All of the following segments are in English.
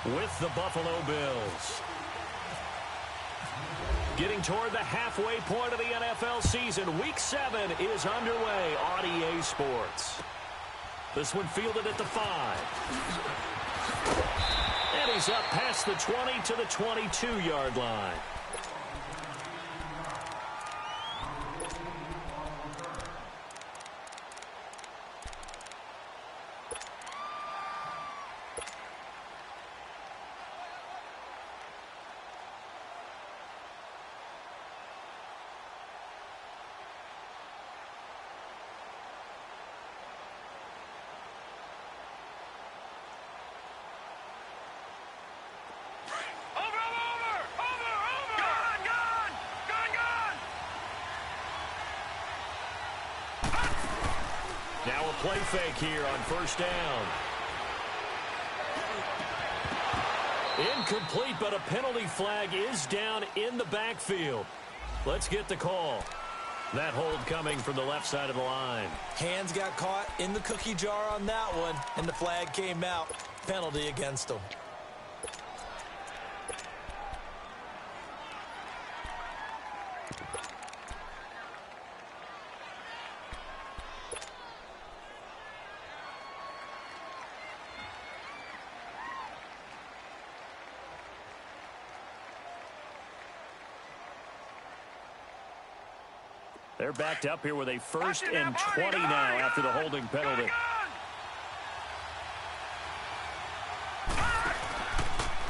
with the Buffalo Bills. Getting toward the halfway point of the NFL season, Week 7 is underway on EA Sports. This one fielded at the 5. And he's up past the 20 to the 22-yard line. Now a play fake here on first down. Incomplete, but a penalty flag is down in the backfield. Let's get the call. That hold coming from the left side of the line. Hands got caught in the cookie jar on that one, and the flag came out. Penalty against him. They're backed up here with a 1st and 20 now after the holding penalty.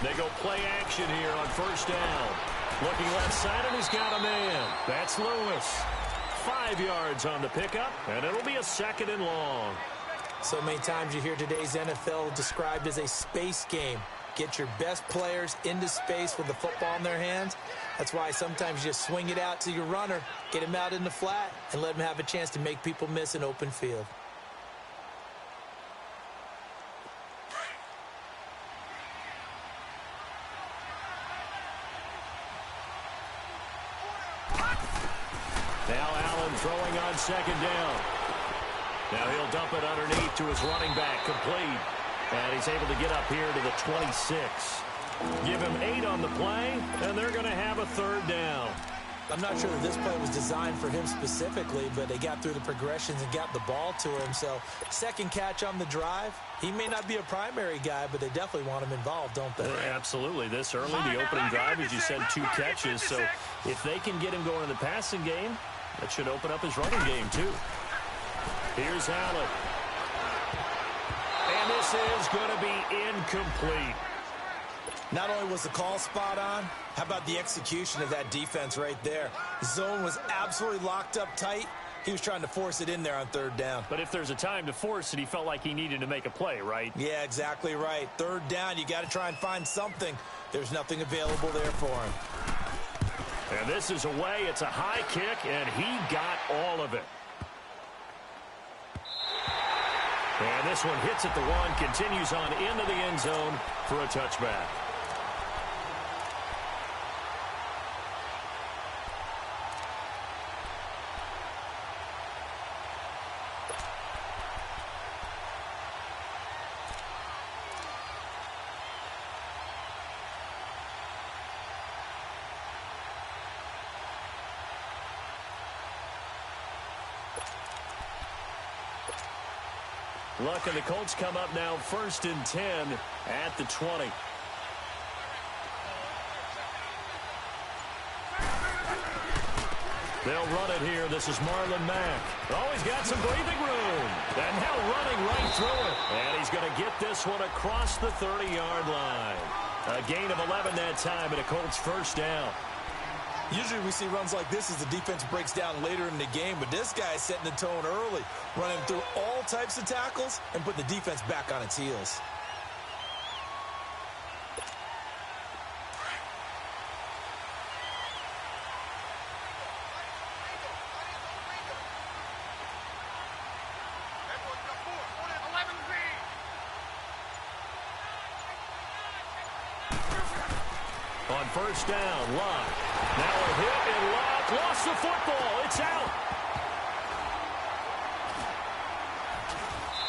They go play action here on first down. Looking left side, and he's got a man. That's Lewis. 5 yards on the pickup, and it'll be a 2nd and long. So many times you hear today's NFL described as a space game. Get your best players into space with the football in their hands. That's why sometimes you just swing it out to your runner, get him out in the flat, and let him have a chance to make people miss an open field. Now Allen throwing on 2nd down. Now he'll dump it underneath to his running back, complete. And he's able to get up here to the 26. Give him 8 on the play, and they're going to have a 3rd down. I'm not sure that this play was designed for him specifically, but they got through the progressions and got the ball to him. So, 2nd catch on the drive. He may not be a primary guy, but they definitely want him involved, don't they? Absolutely. This early, the opening drive, as you said, 2 catches. So, if they can get him going in the passing game, that should open up his running game, too. Here's Allen. And this is going to be incomplete. Not only was the call spot on, how about the execution of that defense right there? The zone was absolutely locked up tight. He was trying to force it in there on 3rd down. But if there's a time to force it, he felt like he needed to make a play, right? Yeah, exactly right. 3rd down, you got to try and find something. There's nothing available there for him. And this is away. It's a high kick, and he got all of it. And this one hits at the 1, continues on into the end zone for a touchback. Look, and the Colts come up now 1st and 10 at the 20. They'll run it here. This is Marlon Mack. Oh, he's got some breathing room. And now running right through it. And he's going to get this one across the 30-yard line. A gain of 11 that time, and a Colts 1st down. Usually we see runs like this as the defense breaks down later in the game, but this guy is setting the tone early, running through all types of tackles and put the defense back on its heels. On 1st down, Locke. Now a hit, and Locke lost the football. It's out.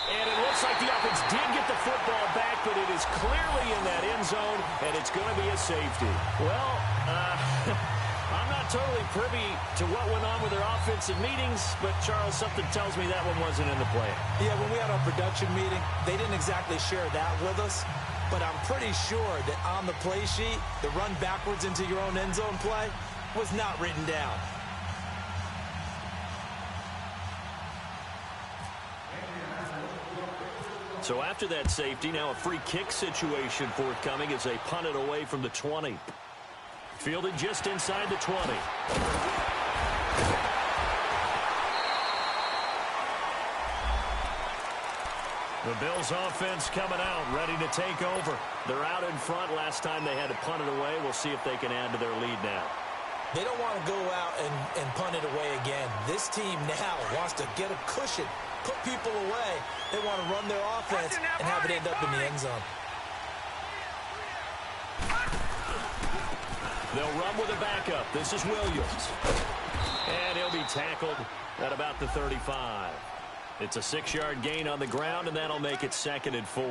And it looks like the offense did get the football back, but it is clearly in that end zone, and it's going to be a safety. Well, I'm not totally privy to what went on with their offensive meetings, but, Charles, something tells me that one wasn't in the plan. Yeah, when we had our production meeting, they didn't exactly share that with us, but I'm pretty sure that on the play sheet, the run backwards into your own end zone play was not written down. So after that safety, now a free kick situation forthcoming as they punt it away from the 20. Fielded just inside the 20. The Bills offense coming out, ready to take over. They're out in front. Last time they had to punt it away. We'll see if they can add to their lead now. They don't want to go out and punt it away again. This team now wants to get a cushion, put people away. They want to run their offense and have it end up in the end zone. They'll run with a backup. This is Williams. And he'll be tackled at about the 35. It's a 6-yard gain on the ground, and that'll make it 2nd and 4.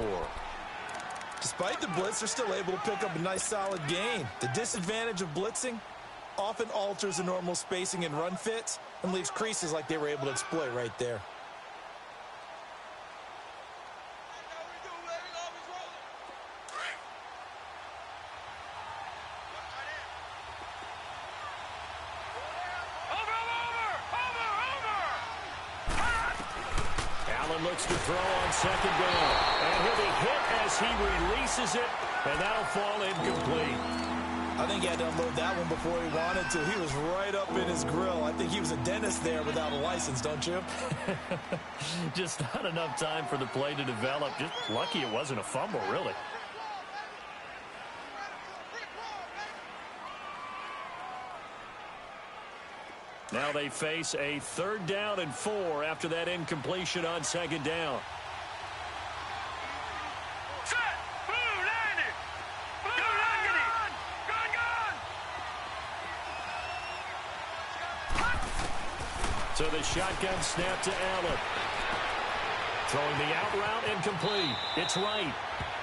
Despite the blitz, they're still able to pick up a nice, solid gain. The disadvantage of blitzing often alters the normal spacing and run fits and leaves creases like they were able to exploit right there. Looks to throw on 2nd down. And he'll be hit as he releases it, and that'll fall incomplete. I think he had to unload that one before he wanted to. He was right up in his grill. I think he was a dentist there without a license, don't you? Just not enough time for the play to develop. Just lucky it wasn't a fumble, really. Now they face a 3rd down and 4 after that incompletion on 2nd down. Set! Blue, landed! Blue, landed! Gun! So the shotgun snap to Allen. Throwing the out route incomplete. It's right.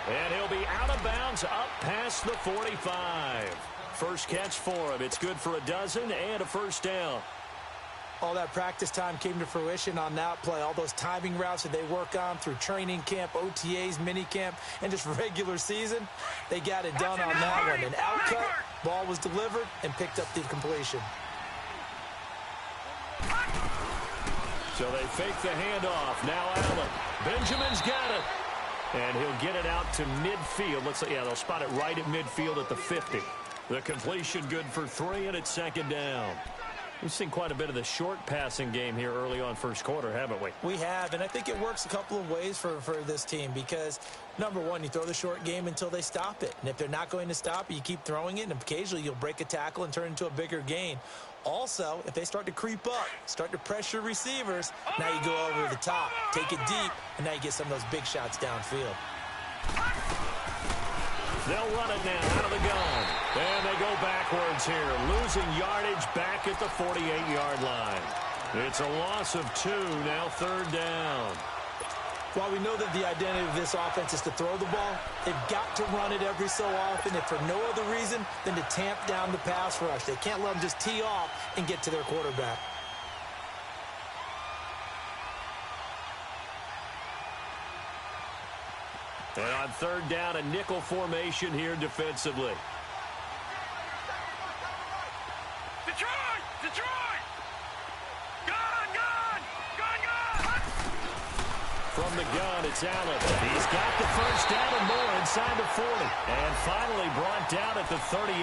And he'll be out of bounds up past the 45. First catch for him. It's good for a dozen and a 1st down. All that practice time came to fruition on that play. All those timing routes that they work on through training camp, OTAs, minicamp, and just regular season, they got it done on that one. An outcut, ball was delivered, and picked up the completion. So they fake the handoff. Now Allen. Benjamin's got it. And he'll get it out to midfield. Yeah, they'll spot it right at midfield at the 50. The completion good for 3, and it's 2nd down. We've seen quite a bit of the short passing game here early on 1st quarter, haven't we? We have, and I think it works a couple of ways for this team because, number one, you throw the short game until they stop it. And if they're not going to stop it, you keep throwing it, and occasionally you'll break a tackle and turn it into a bigger gain. Also, if they start to creep up, start to pressure receivers, now you go over the top, take it deep, and now you get some of those big shots downfield. They'll run it now out of the gun. And they go backwards here, losing yardage back at the 48-yard line. It's a loss of 2, now 3rd down. While we know that the identity of this offense is to throw the ball, they've got to run it every so often, if for no other reason than to tamp down the pass rush. They can't let them just tee off and get to their quarterback. And on 3rd down, a nickel formation here defensively. Detroit! Detroit! Gun! Gun! Gun! Gun! From the gun, it's Allen. He's got the 1st down and more inside the 40. And finally brought down at the 38.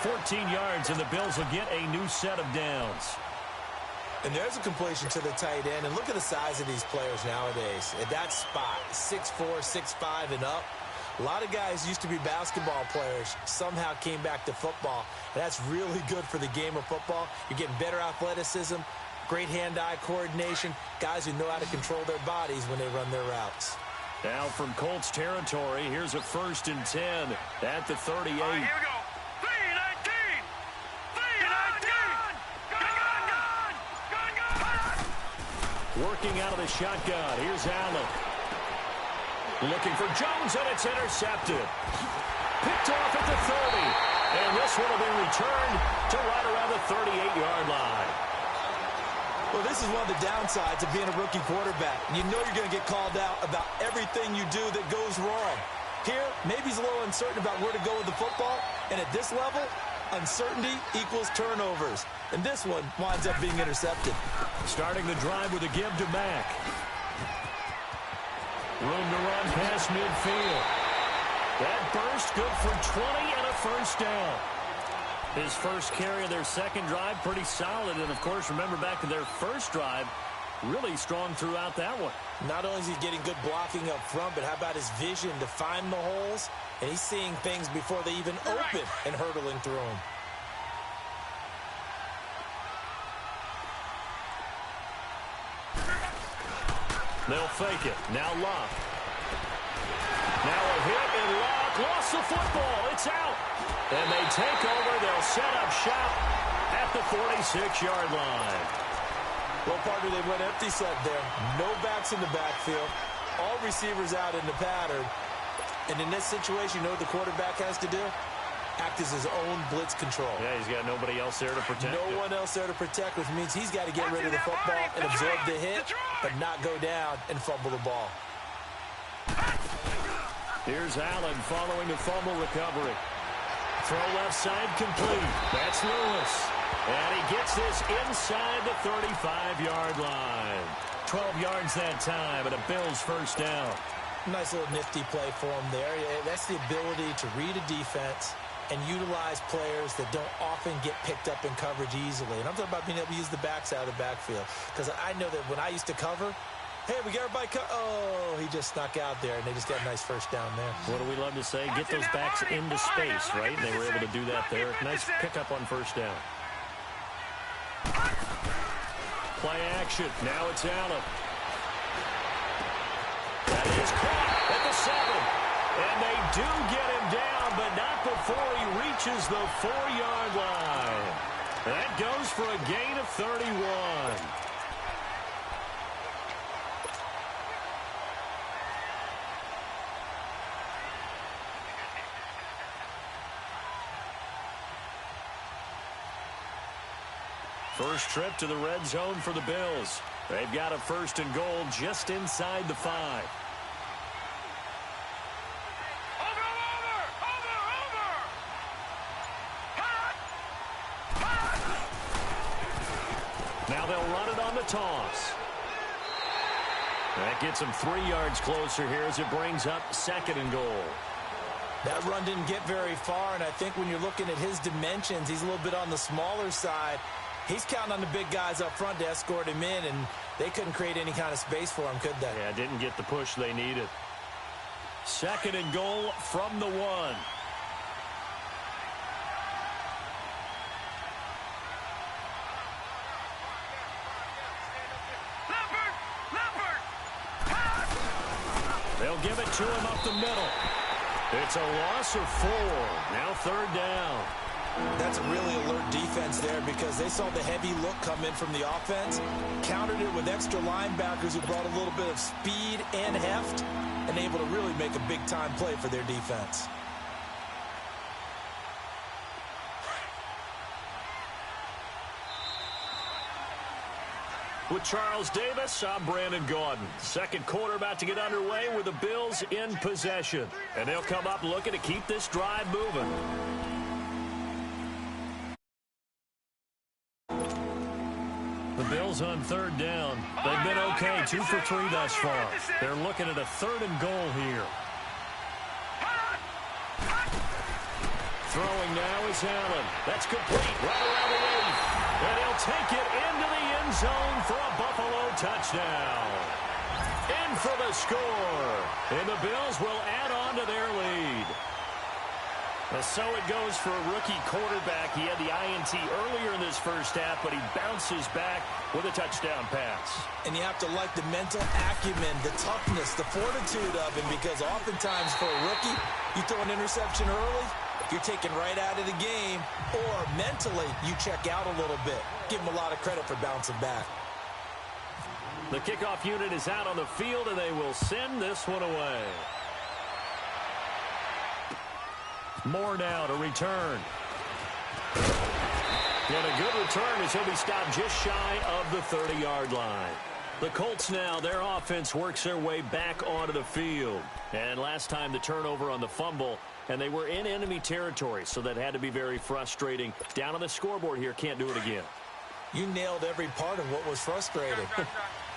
14 yards, and the Bills will get a new set of downs. And there's a completion to the tight end. And look at the size of these players nowadays. At that spot, 6'4", 6'5", and up. A lot of guys used to be basketball players, somehow came back to football. And that's really good for the game of football. You're getting better athleticism, great hand-eye coordination, guys who know how to control their bodies when they run their routes. Now from Colts territory, here's a 1st and 10 at the 38. All right, here we go. 3-19! 3-19! Gun! Gun! Working out of the shotgun. Here's Allen. Looking for Jones, and it's intercepted. Picked off at the 30. And this one will be returned to right around the 38-yard line. Well, this is one of the downsides of being a rookie quarterback. You know you're going to get called out about everything you do that goes wrong. Here, maybe he's a little uncertain about where to go with the football. And at this level, uncertainty equals turnovers. And this one winds up being intercepted. Starting the drive with a give to Mack. Room to run past midfield. That burst good for 20 and a first down. His first carry of their second drive, pretty solid. And, of course, remember back to their first drive, really strong throughout that one. Not only is he getting good blocking up front, but how about his vision to find the holes? And he's seeing things before they even open and hurtling through them. They'll fake it. Now Locke. Now a hit, and Locke lost the football. It's out. And they take over. They'll set up shop at the 46-yard line. Well, partner, they went empty set there. No backs in the backfield. All receivers out in the pattern. And in this situation, you know what the quarterback has to do? Act as his own blitz control. Yeah, he's got nobody else there to protect. No one else there to protect, which means he's got to get rid of the football and absorb the hit, but not go down and fumble the ball. Here's Allen following the fumble recovery. Throw left side complete. That's Lewis. And he gets this inside the 35-yard line. 12 yards that time, and a Bills first down. Nice little nifty play for him there. That's the ability to read a defense and utilize players that don't often get picked up in coverage easily. And I'm talking about being able to use the backs out of the backfield. Because I know that when I used to cover, hey, we got everybody oh, he just snuck out there, and they just got a nice first down there. What do we love to say? Get those backs into space, right? And they were able to do that there. Nice pickup on first down. Play action. Now it's Allen. That is caught at the 7. And they do get him down, but not before he reaches the 4-yard line. That goes for a gain of 31. First trip to the red zone for the Bills. They've got a first and goal just inside the 5. Now they'll run it on the toss. That gets them 3 yards closer here as it brings up second and goal. That run didn't get very far, and I think when you're looking at his dimensions, he's a little bit on the smaller side. He's counting on the big guys up front to escort him in, and they couldn't create any kind of space for him, could they? Yeah, didn't get the push they needed. Second and goal from the 1. They'll give it to him up the middle. It's a loss of 4. Now third down. That's a really alert defense there because they saw the heavy look come in from the offense, countered it with extra linebackers who brought a little bit of speed and heft, and able to really make a big-time play for their defense. With Charles Davis, I'm Brandon Gaudin. Second quarter about to get underway with the Bills in possession. And they'll come up looking to keep this drive moving. The Bills on third down. They've been okay, 2 for 3 thus far. They're looking at a third and goal here. Throwing now is Allen. That's complete right around the 8. And he'll take it into the end zone for a Buffalo touchdown. In for the score. And the Bills will add on to their lead. So it goes for a rookie quarterback. He had the INT earlier in this first half, but he bounces back with a touchdown pass. And you have to like the mental acumen, the toughness, the fortitude of him, because oftentimes for a rookie, you throw an interception early, you're taken right out of the game, or mentally you check out a little bit. Give him a lot of credit for bouncing back. The kickoff unit is out on the field, and they will send this one away. Moore now to return. And a good return as he'll be stopped just shy of the 30-yard line. The Colts now, their offense works their way back onto the field. And last time the turnover on the fumble, and they were in enemy territory, so that had to be very frustrating. Down on the scoreboard here, can't do it again. You nailed every part of what was frustrating.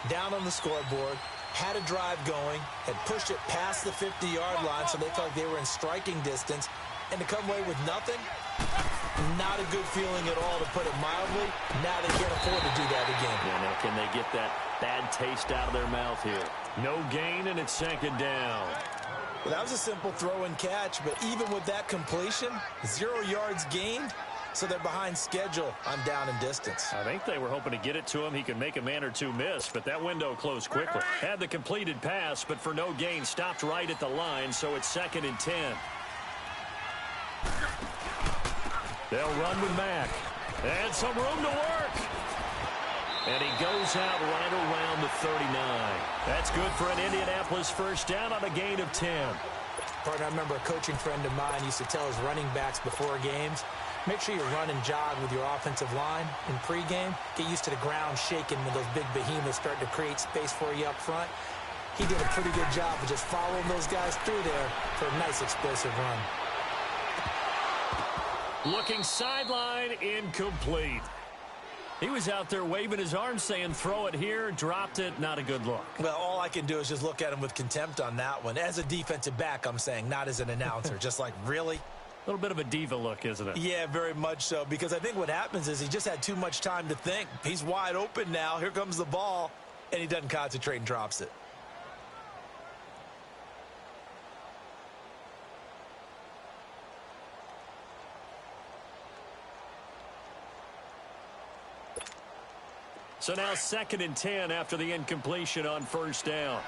Down on the scoreboard, had a drive going, had pushed it past the 50-yard line so they felt like they were in striking distance, and to come away with nothing, not a good feeling at all, to put it mildly. Now they can't afford to do that again. Yeah, now can they get that bad taste out of their mouth here? No gain, and it's second down. Well, that was a simple throw and catch, but even with that completion, 0 yards gained, so they're behind schedule on down and distance. I think they were hoping to get it to him. He could make a man or two miss, but that window closed quickly. Had the completed pass, but for no gain, stopped right at the line, so it's 2nd and 10. They'll run with Mack. And some room to work. And he goes out right around the 39. That's good for an Indianapolis first down on a gain of 10. Partner, I remember a coaching friend of mine used to tell his running backs before games, make sure you run and jog with your offensive line in pregame. Get used to the ground shaking when those big behemoths start to create space for you up front. He did a pretty good job of just following those guys through there for a nice explosive run. Looking sideline, incomplete. He was out there waving his arms saying, throw it here, dropped it, not a good look. Well, all I can do is just look at him with contempt on that one. As a defensive back, I'm saying, not as an announcer. Just like, really? A little bit of a diva look, isn't it? Yeah, very much so, because I think what happens is he just had too much time to think. He's wide open now. Here comes the ball, and he doesn't concentrate and drops it. So now 2nd and 10 after the incompletion on first down.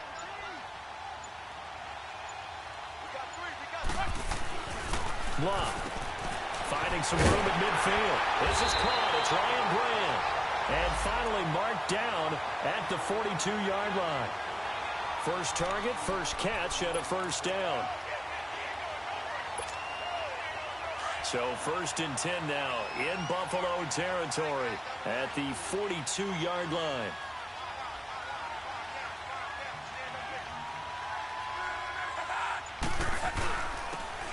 Bluff. Finding some room at midfield. This is caught. It's Ryan Graham. And finally marked down at the 42-yard line. First target, first catch, and a first down. So 1st and 10 now in Buffalo territory at the 42-yard line.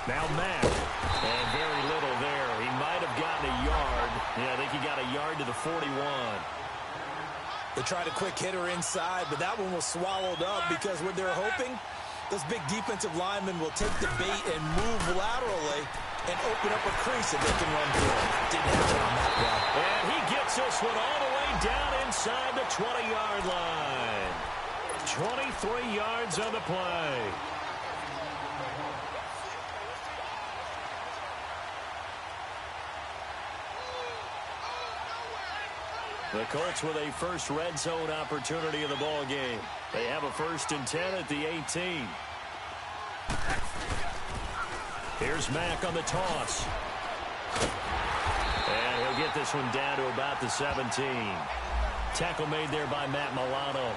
Now Mack. And very little there. He might have gotten a yard. Yeah, I think he got a yard to the 41. They tried a quick hitter inside, but that one was swallowed up because what they're hoping, those big defensive linemen will take the bait and move laterally and open up a crease that they can run through. Didn't happen on that one. And he gets this one all the way down inside the 20-yard line. 23 yards on the play. The Colts with a first red zone opportunity of the ball game. They have a 1st and 10 at the 18. Here's Mack on the toss. And he'll get this one down to about the 17. Tackle made there by Matt Milano.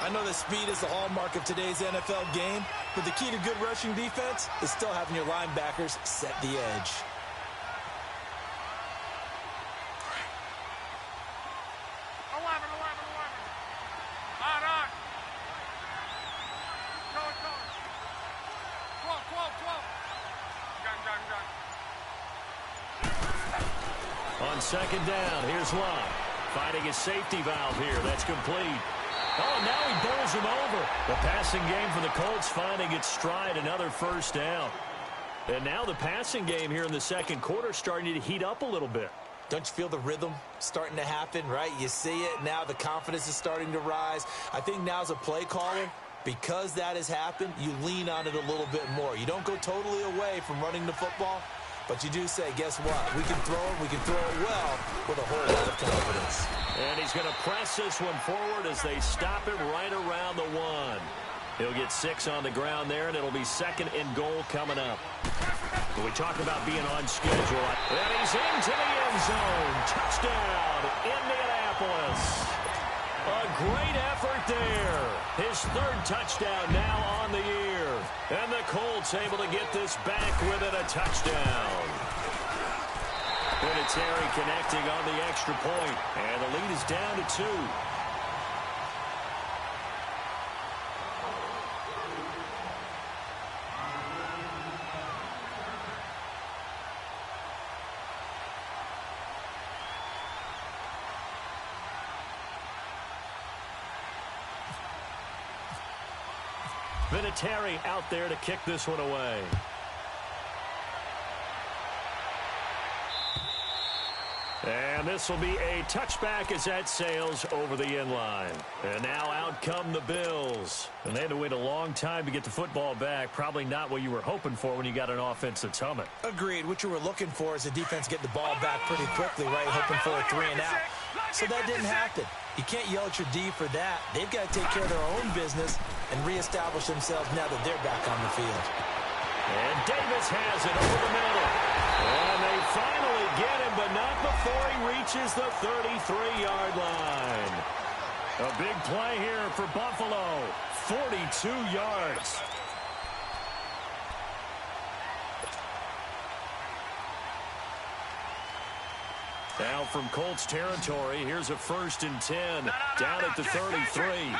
I know that speed is the hallmark of today's NFL game, but the key to good rushing defense is still having your linebackers set the edge. On 2nd down, here's Love. Finding his safety valve here. That's complete. Oh, and now he bowls him over. The passing game for the Colts finding its stride, another first down. And now the passing game here in the 2nd quarter starting to heat up a little bit. Don't you feel the rhythm starting to happen, right? You see it. Now the confidence is starting to rise. I think now as a play caller, because that has happened, you lean on it a little bit more. You don't go totally away from running the football, but you do say, guess what? We can throw it well with a whole lot of confidence. And he's going to press this one forward as they stop it right around the 1. He'll get 6 on the ground there, and it'll be 2nd and goal coming up. When we talk about being on schedule, and he's into the end zone. Touchdown, Indianapolis. A great effort there. His third touchdown now on the year. And the Colts able to get this back within a touchdown. Vinatieri connecting on the extra point. And the lead is down to 2. Vinatieri out there to kick this one away. And this will be a touchback as that sails over the end line. And now out come the Bills. And they had to wait a long time to get the football back. Probably not what you were hoping for when you got an offense that's humming. Agreed. What you were looking for is the defense getting the ball back pretty quickly, right? Hoping for a 3 and out. So that didn't happen. You can't yell at your D for that. They've got to take care of their own business and reestablish themselves now that they're back on the field. And Davis has it over the middle. And they finally get him, but not before he reaches the 33-yard line. A big play here for Buffalo. 42 yards. Now from Colts territory, here's a 1st and 10. Down at the 33. All right,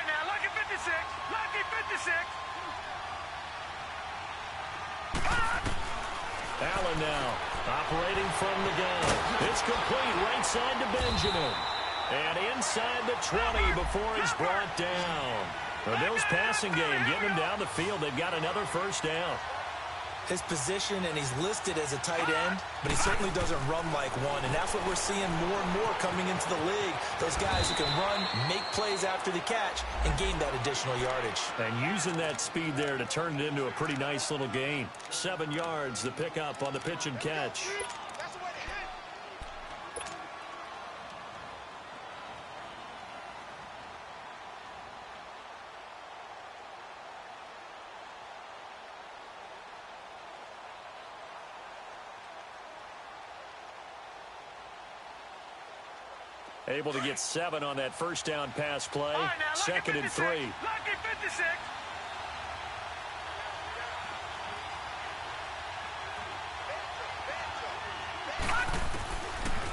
now, lucky 56. Lucky 56. Allen now operating from the gun. It's complete right side to Benjamin. And inside the 20 before he's brought down. The Bills passing game getting him down the field. They've got another 1st down. His position, and he's listed as a tight end, but he certainly doesn't run like one, and that's what we're seeing more and more coming into the league. Those guys who can run, make plays after the catch, and gain that additional yardage. And using that speed there to turn it into a pretty nice little gain. 7 yards, the pickup on the pitch and catch. Able to get 7 on that 1st down pass play. Right, now, 2nd and 3. Lucky 56.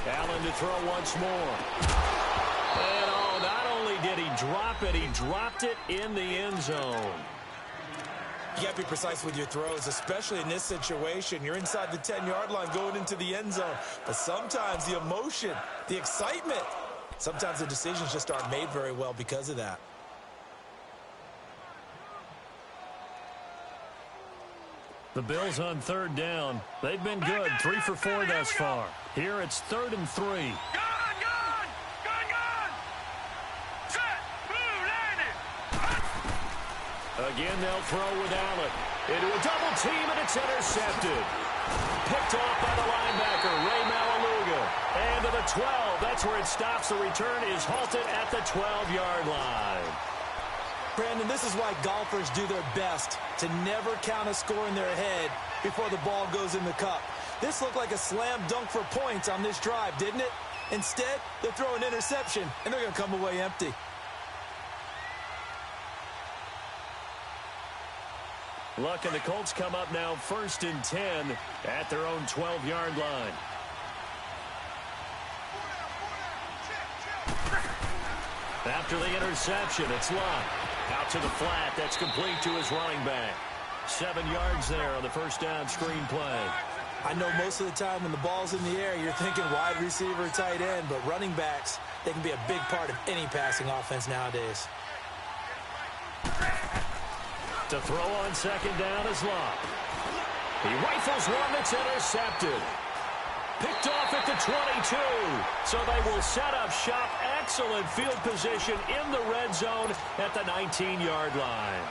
Allen to throw once more. And oh, not only did he drop it, he dropped it in the end zone. You got to be precise with your throws, especially in this situation. You're inside the 10-yard line going into the end zone. But sometimes the emotion, the excitement, sometimes the decisions just aren't made very well because of that. The Bills on 3rd down. They've been good, 3 for 4 thus far. Here it's 3rd and 3. Gone! Set! Move! Landed! Again, they'll throw with Allen. Into a double team, and it's intercepted. Picked off by the linebacker, Ray Malaluga. And to the 12. That's where it stops. The return is halted at the 12-yard line. Brandon, this is why golfers do their best to never count a score in their head before the ball goes in the cup. This looked like a slam dunk for points on this drive, didn't it? Instead, they throw an interception, and they're going to come away empty. Luck and the Colts come up now 1st and 10 at their own 12-yard line. After the interception, it's Luck. Out to the flat. That's complete to his running back. 7 yards there on the 1st down screen play. I know most of the time when the ball's in the air, you're thinking wide receiver, tight end, but running backs, they can be a big part of any passing offense nowadays. To throw on 2nd down is Luck. He rifles one that's intercepted. Picked off at the 22. So they will set up shop. Excellent field position in the red zone at the 19-yard line.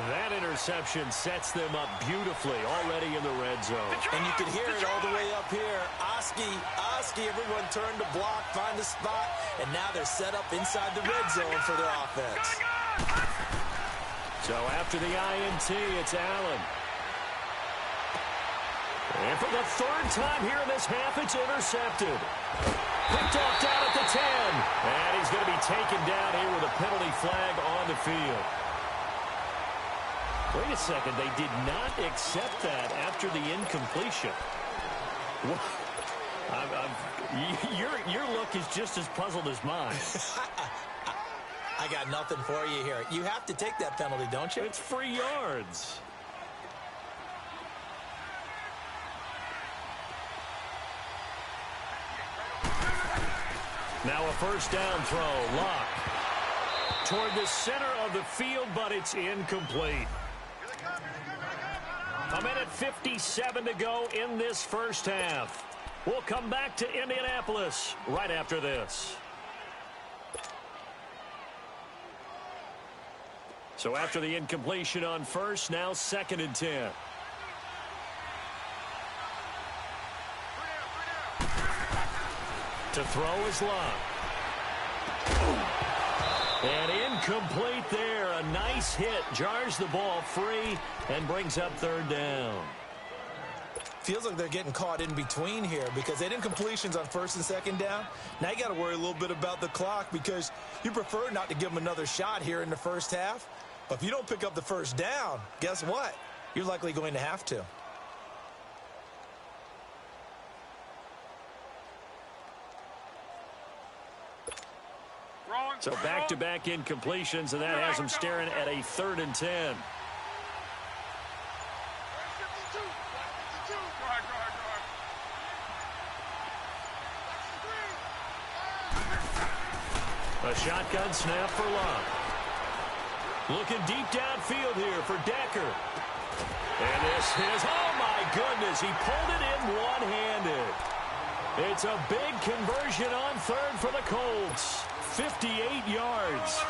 That interception sets them up beautifully already in the red zone. And you can hear it all the way up here. Oski, everyone turned to block, find a spot, and now they're set up inside the red zone for their offense. So after the INT, it's Allen. And for the 3rd time here in this half, it's intercepted. Picked off down at the 10. And he's going to be taken down here with a penalty flag on the field. Wait a second. They did not accept that after the incompletion. Your look is just as puzzled as mine. I got nothing for you here. You have to take that penalty, don't you? It's free yards. Now a first down throw. Lock toward the center of the field, but it's incomplete. A minute 57 to go in this first half. We'll come back to Indianapolis right after this. So after the incompletion on first, now 2nd and 10. To throw is Love. And incomplete there. A nice hit. Jars the ball free and brings up 3rd down. Feels like they're getting caught in between here because they did incompletions on 1st and 2nd down. Now you got to worry a little bit about the clock because you prefer not to give them another shot here in the first half. But if you don't pick up the first down, guess what? You're likely going to have to. So back-to-back incompletions, and that has them staring at a 3rd and 10. A shotgun snap for Love. Looking deep downfield here for Decker. And this is, oh my goodness, he pulled it in one-handed. It's a big conversion on 3rd for the Colts. 58 yards.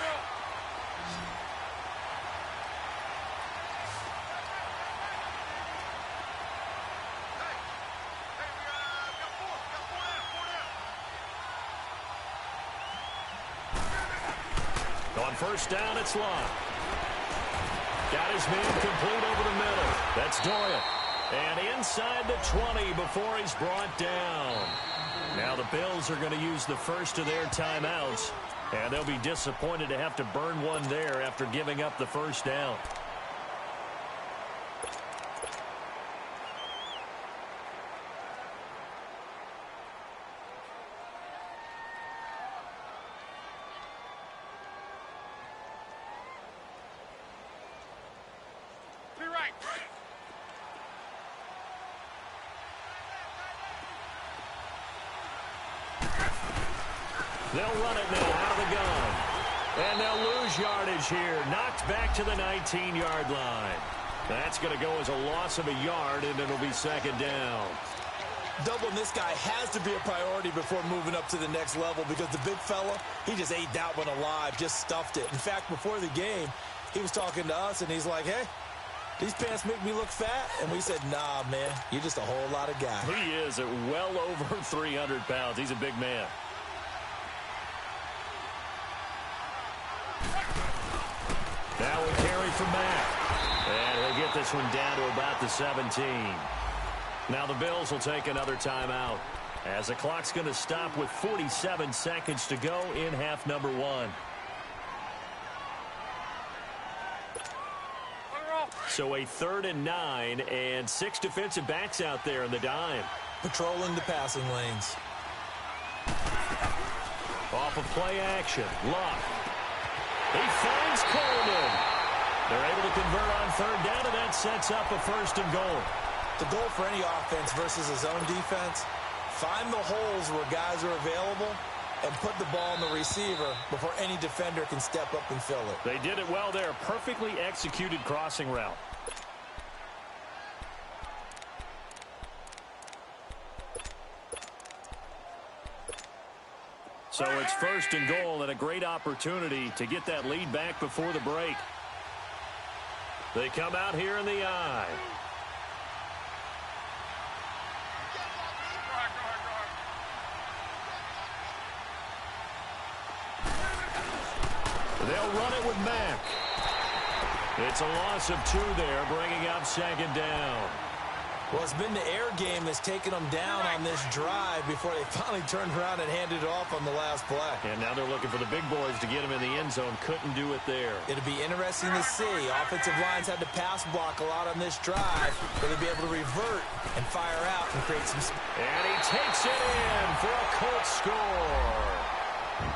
On first down, it's Love. Got his man complete over the middle. That's Doyle. And inside the 20 before he's brought down. Now the Bills are going to use the first of their timeouts, and they'll be disappointed to have to burn one there after giving up the first down. They'll run it now out of the gun. And they'll lose yardage here. Knocked back to the 19-yard line. That's going to go as a loss of a yard, and it'll be 2nd down. Doubling this guy has to be a priority before moving up to the next level because the big fella, he just ate that one alive, just stuffed it. In fact, before the game, he was talking to us, and he's like, hey, these pants make me look fat? And we said, nah, man, you're just a whole lot of guy. He is at well over 300 pounds. He's a big man. Now a carry from Mack. And he'll get this one down to about the 17. Now the Bills will take another timeout as the clock's going to stop with 47 seconds to go in half number 1. So a 3rd and 9 and 6 defensive backs out there in the dime. Patrolling the passing lanes. Off of play action. Luck. He finds Coleman. They're able to convert on 3rd down, and that sets up a 1st and goal. The goal for any offense versus his own defense, find the holes where guys are available and put the ball in the receiver before any defender can step up and fill it. They did it well there. Perfectly executed crossing route. So it's 1st and goal and a great opportunity to get that lead back before the break. They come out here in the eye. They'll run it with Mack. It's a loss of 2 there, bringing up 2nd down. Well, it's been the air game that's taken them down on this drive before they finally turned around and handed it off on the last play. And now they're looking for the big boys to get them in the end zone. Couldn't do it there. It'll be interesting to see. Offensive lines had to pass block a lot on this drive. Will they be able to revert and fire out and create some... And he takes it in for a Colts score.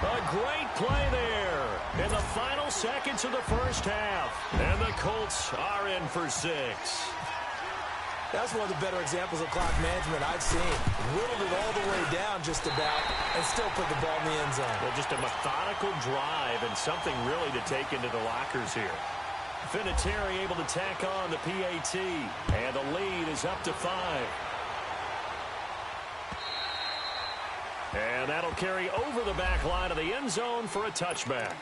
A great play there in the final seconds of the first half. And the Colts are in for 6. That's one of the better examples of clock management I've seen. Whittled it all the way down just about and still put the ball in the end zone. Well, just a methodical drive and something really to take into the lockers here. Vinatieri able to tack on the PAT. And the lead is up to 5. And that'll carry over the back line of the end zone for a touchback.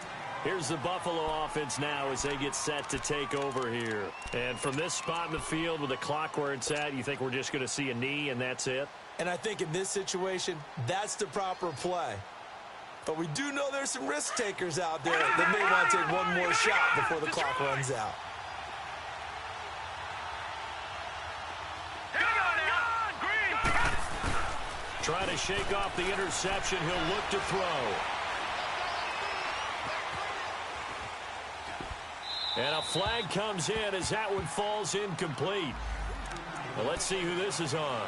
Here's the Buffalo offense now as they get set to take over here. And from this spot in the field with the clock where it's at, you think we're just going to see a knee and that's it? And I think in this situation, that's the proper play. But we do know there's some risk takers out there that may want to take one more shot before the clock runs out. Trying to shake off the interception. He'll look to throw. And a flag comes in as that one falls incomplete. Well, let's see who this is on.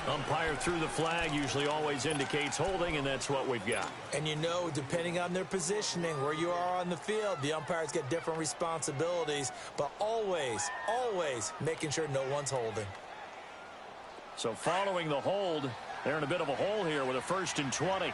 Umpire threw the flag, usually always indicates holding, and that's what we've got. And you know, depending on their positioning, where you are on the field, the umpires get different responsibilities, but always, always making sure no one's holding. So following the hold, they're in a bit of a hole here with a 1st and 20.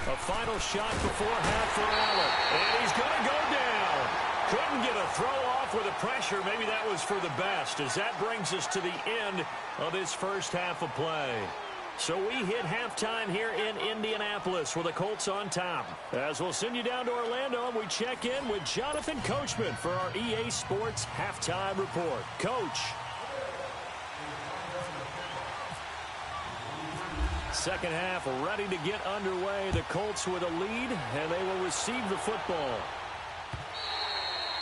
A final shot before half for Allen. And he's going to go down. Couldn't get a throw off with the pressure. Maybe that was for the best, as that brings us to the end of this first half of play. So we hit halftime here in Indianapolis with the Colts on top. As we'll send you down to Orlando, and we check in with Jonathan Coachman for our EA Sports Halftime Report. Coach. Second half ready to get underway. The Colts with a lead, and they will receive the football.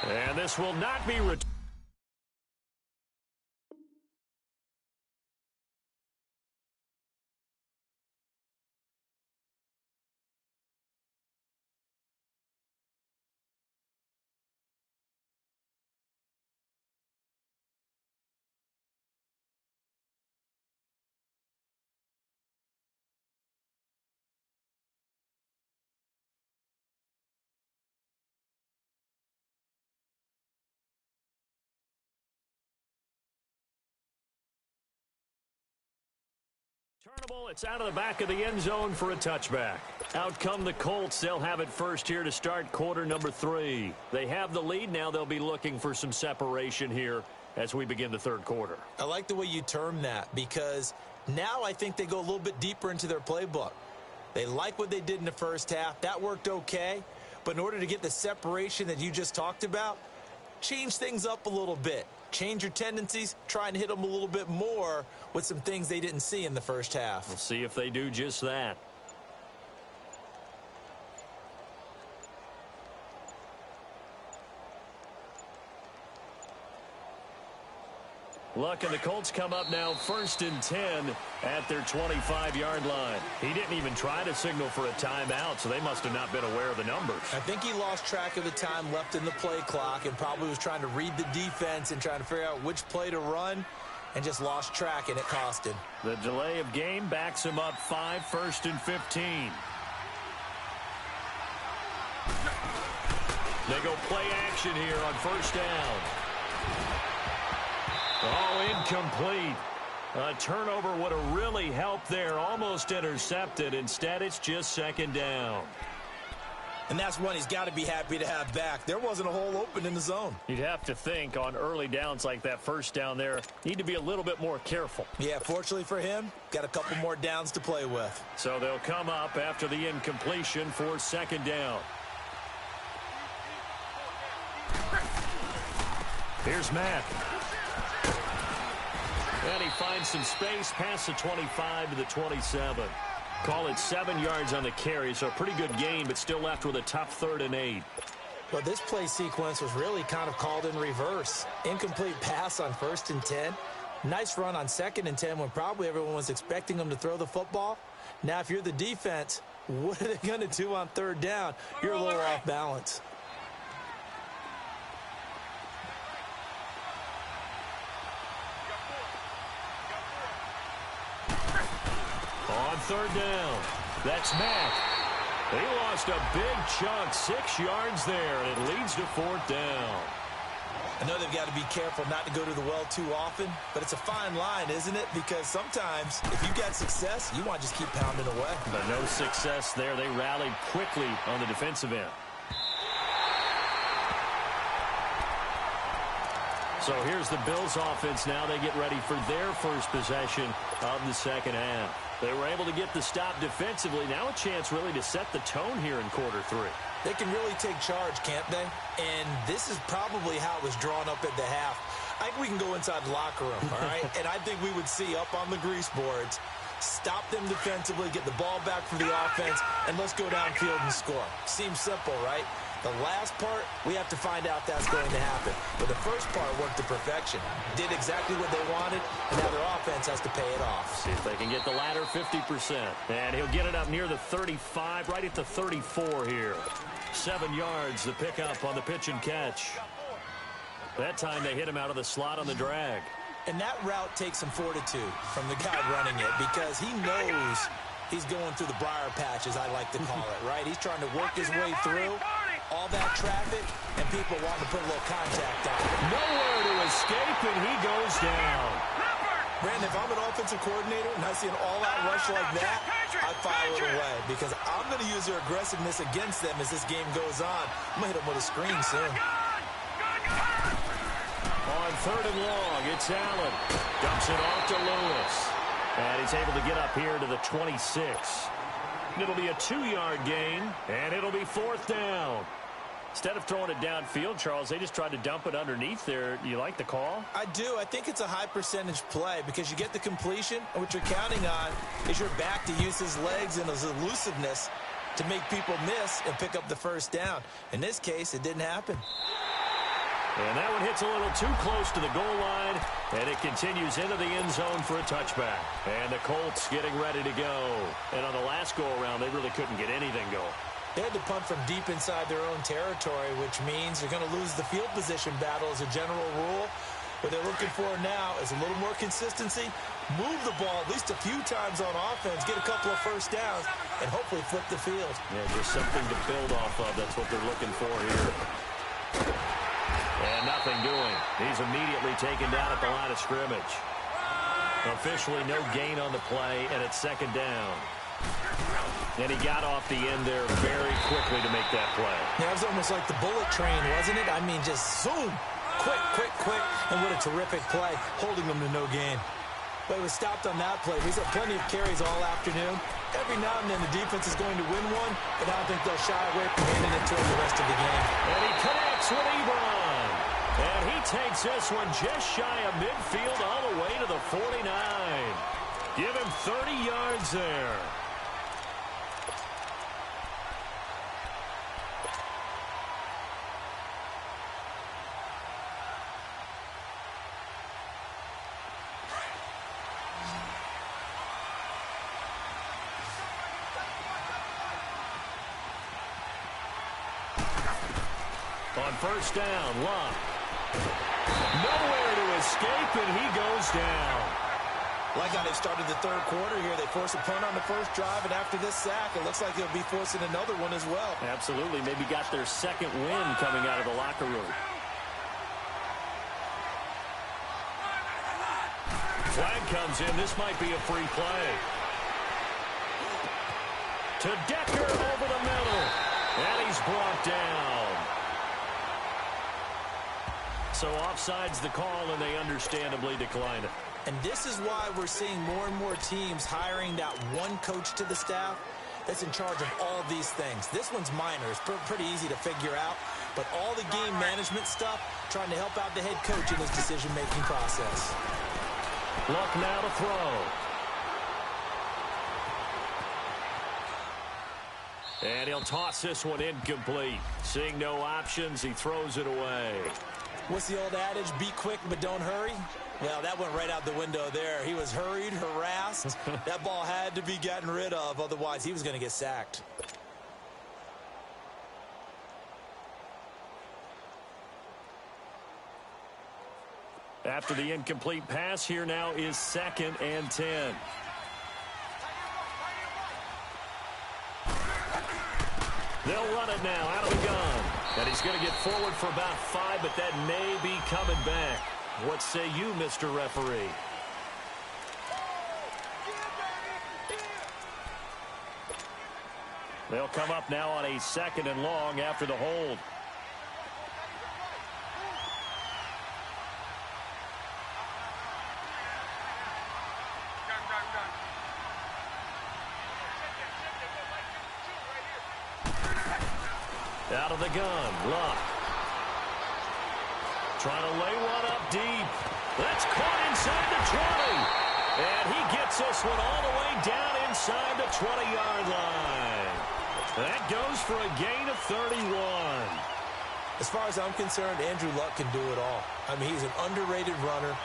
And this will not be returned. It's out of the back of the end zone for a touchback. Out come the Colts. They'll have it first here to start quarter number 3. They have the lead. Now they'll be looking for some separation here as we begin the third quarter. I like the way you term that, because now I think they go a little bit deeper into their playbook. They like what they did in the first half. That worked okay. But in order to get the separation that you just talked about, change things up a little bit. Change your tendencies, try and hit them a little bit more with some things they didn't see in the first half. We'll see if they do just that. Luck, and the Colts come up now 1st and 10 at their 25-yard line. He didn't even try to signal for a timeout, so they must have not been aware of the numbers. I think he lost track of the time left in the play clock and probably was trying to read the defense and trying to figure out which play to run and just lost track, and it cost him. The delay of game backs him up 5, 1st and 15. They go play action here on 1st down. Oh, incomplete. A turnover would have really helped there. Almost intercepted. Instead, it's just 2nd down. And that's one he's got to be happy to have back. There wasn't a hole open in the zone. You'd have to think on early downs like that 1st down there, need to be a little bit more careful. Yeah, fortunately for him, got a couple more downs to play with. So they'll come up after the incompletion for 2nd down. Here's Mack. And he finds some space past the 25 to the 27. Call it 7 yards on the carry, so a pretty good gain, but still left with a tough 3rd and 8. Well, this play sequence was really kind of called in reverse. Incomplete pass on 1st and 10. Nice run on 2nd and 10 when probably everyone was expecting them to throw the football. Now, if you're the defense, what are they going to do on 3rd down? You're a little off balance. On 3rd down, that's Mack. He lost a big chunk, 6 yards there, and it leads to 4th down. I know they've got to be careful not to go to the well too often, but it's a fine line, isn't it? Because sometimes, if you've got success, you want to just keep pounding away. But no success there. They rallied quickly on the defensive end. So here's the Bills offense now. They get ready for their first possession of the second half. They were able to get the stop defensively. Now a chance really to set the tone here in quarter 3. They can really take charge, can't they? And this is probably how it was drawn up at the half. I think we can go inside the locker room, all right? And I think we would see up on the grease boards, stop them defensively, get the ball back for the offense, and let's go downfield and score. Seems simple, right? The last part, we have to find out that's going to happen. But the first part worked to perfection. Did exactly what they wanted, and now their offense has to pay it off. See if they can get the latter 50%. And he'll get it up near the 35, right at the 34 here. 7 yards, the pickup on the pitch and catch. That time they hit him out of the slot on the drag. And that route takes some fortitude from the guy running it because he knows he's going through the briar patch, as I like to call it, right? He's trying to work his way through all that traffic, and people want to put a little contact on it. Nowhere to escape, and he goes down. Brandon, if I'm an offensive coordinator and I see an all-out rush like that, I file it away because I'm going to use their aggressiveness against them as this game goes on. I'm going to hit them with a screen soon. On 3rd and long, it's Allen. Dumps it off to Lewis. And he's able to get up here to the 26. It'll be a 2-yard gain, and it'll be 4th down. Instead of throwing it downfield, Charles, they just tried to dump it underneath there. You like the call? I do. I think it's a high-percentage play because you get the completion, and what you're counting on is your back to use his legs and his elusiveness to make people miss and pick up the first down. In this case, it didn't happen. And that one hits a little too close to the goal line, and it continues into the end zone for a touchback. And the Colts getting ready to go. And on the last go-around, they really couldn't get anything going. They had to punt from deep inside their own territory, which means you're going to lose the field position battle as a general rule. What they're looking for now is a little more consistency, move the ball at least a few times on offense, get a couple of first downs, and hopefully flip the field. Yeah, just something to build off of. That's what they're looking for here. And nothing doing. He's immediately taken down at the line of scrimmage. Officially no gain on the play, and it's 2nd down. And he got off the end there very quickly to make that play. Yeah, it was almost like the bullet train, wasn't it? I mean, just zoom. Quick, quick, quick. And what a terrific play, holding them to no gain. But he was stopped on that play. He's had plenty of carries all afternoon. Every now and then the defense is going to win one, but I don't think they'll shy away from handing it to him the rest of the game. And he connects with Ebron. And he takes this one just shy of midfield all the way to the 49. Give him 30 yards there. On 1st down, Love. Nowhere to escape, and he goes down. Like how they started the 3rd quarter here. They forced a punt on the first drive, and after this sack, it looks like they'll be forcing another one as well. Absolutely. Maybe got their 2nd win coming out of the locker room. Flag comes in. This might be a free play. To Decker over the middle. And he's brought down. So offside's the call, and they understandably decline it. And this is why we're seeing more and more teams hiring that one coach to the staff that's in charge of all these things. This one's minor. It's pretty easy to figure out. But all the game management stuff, trying to help out the head coach in his decision-making process. Luck now to throw. And he'll toss this one incomplete. Seeing no options, he throws it away. What's the old adage? Be quick, but don't hurry. Well, that went right out the window there. He was hurried, harassed. That ball had to be gotten rid of. Otherwise, he was going to get sacked. After the incomplete pass, here now is 2nd and 10. They'll run it now out of the gun. And he's going to get forward for about 5, but that may be coming back. What say you, Mr. Referee? They'll come up now on a 2nd and long after the hold. Out of the gun, Luck. Trying to lay one up deep. That's caught inside the 20. And he gets this one all the way down inside the 20-yard line. That goes for a gain of 31. As far as I'm concerned, Andrew Luck can do it all. I mean, he's an underrated runner,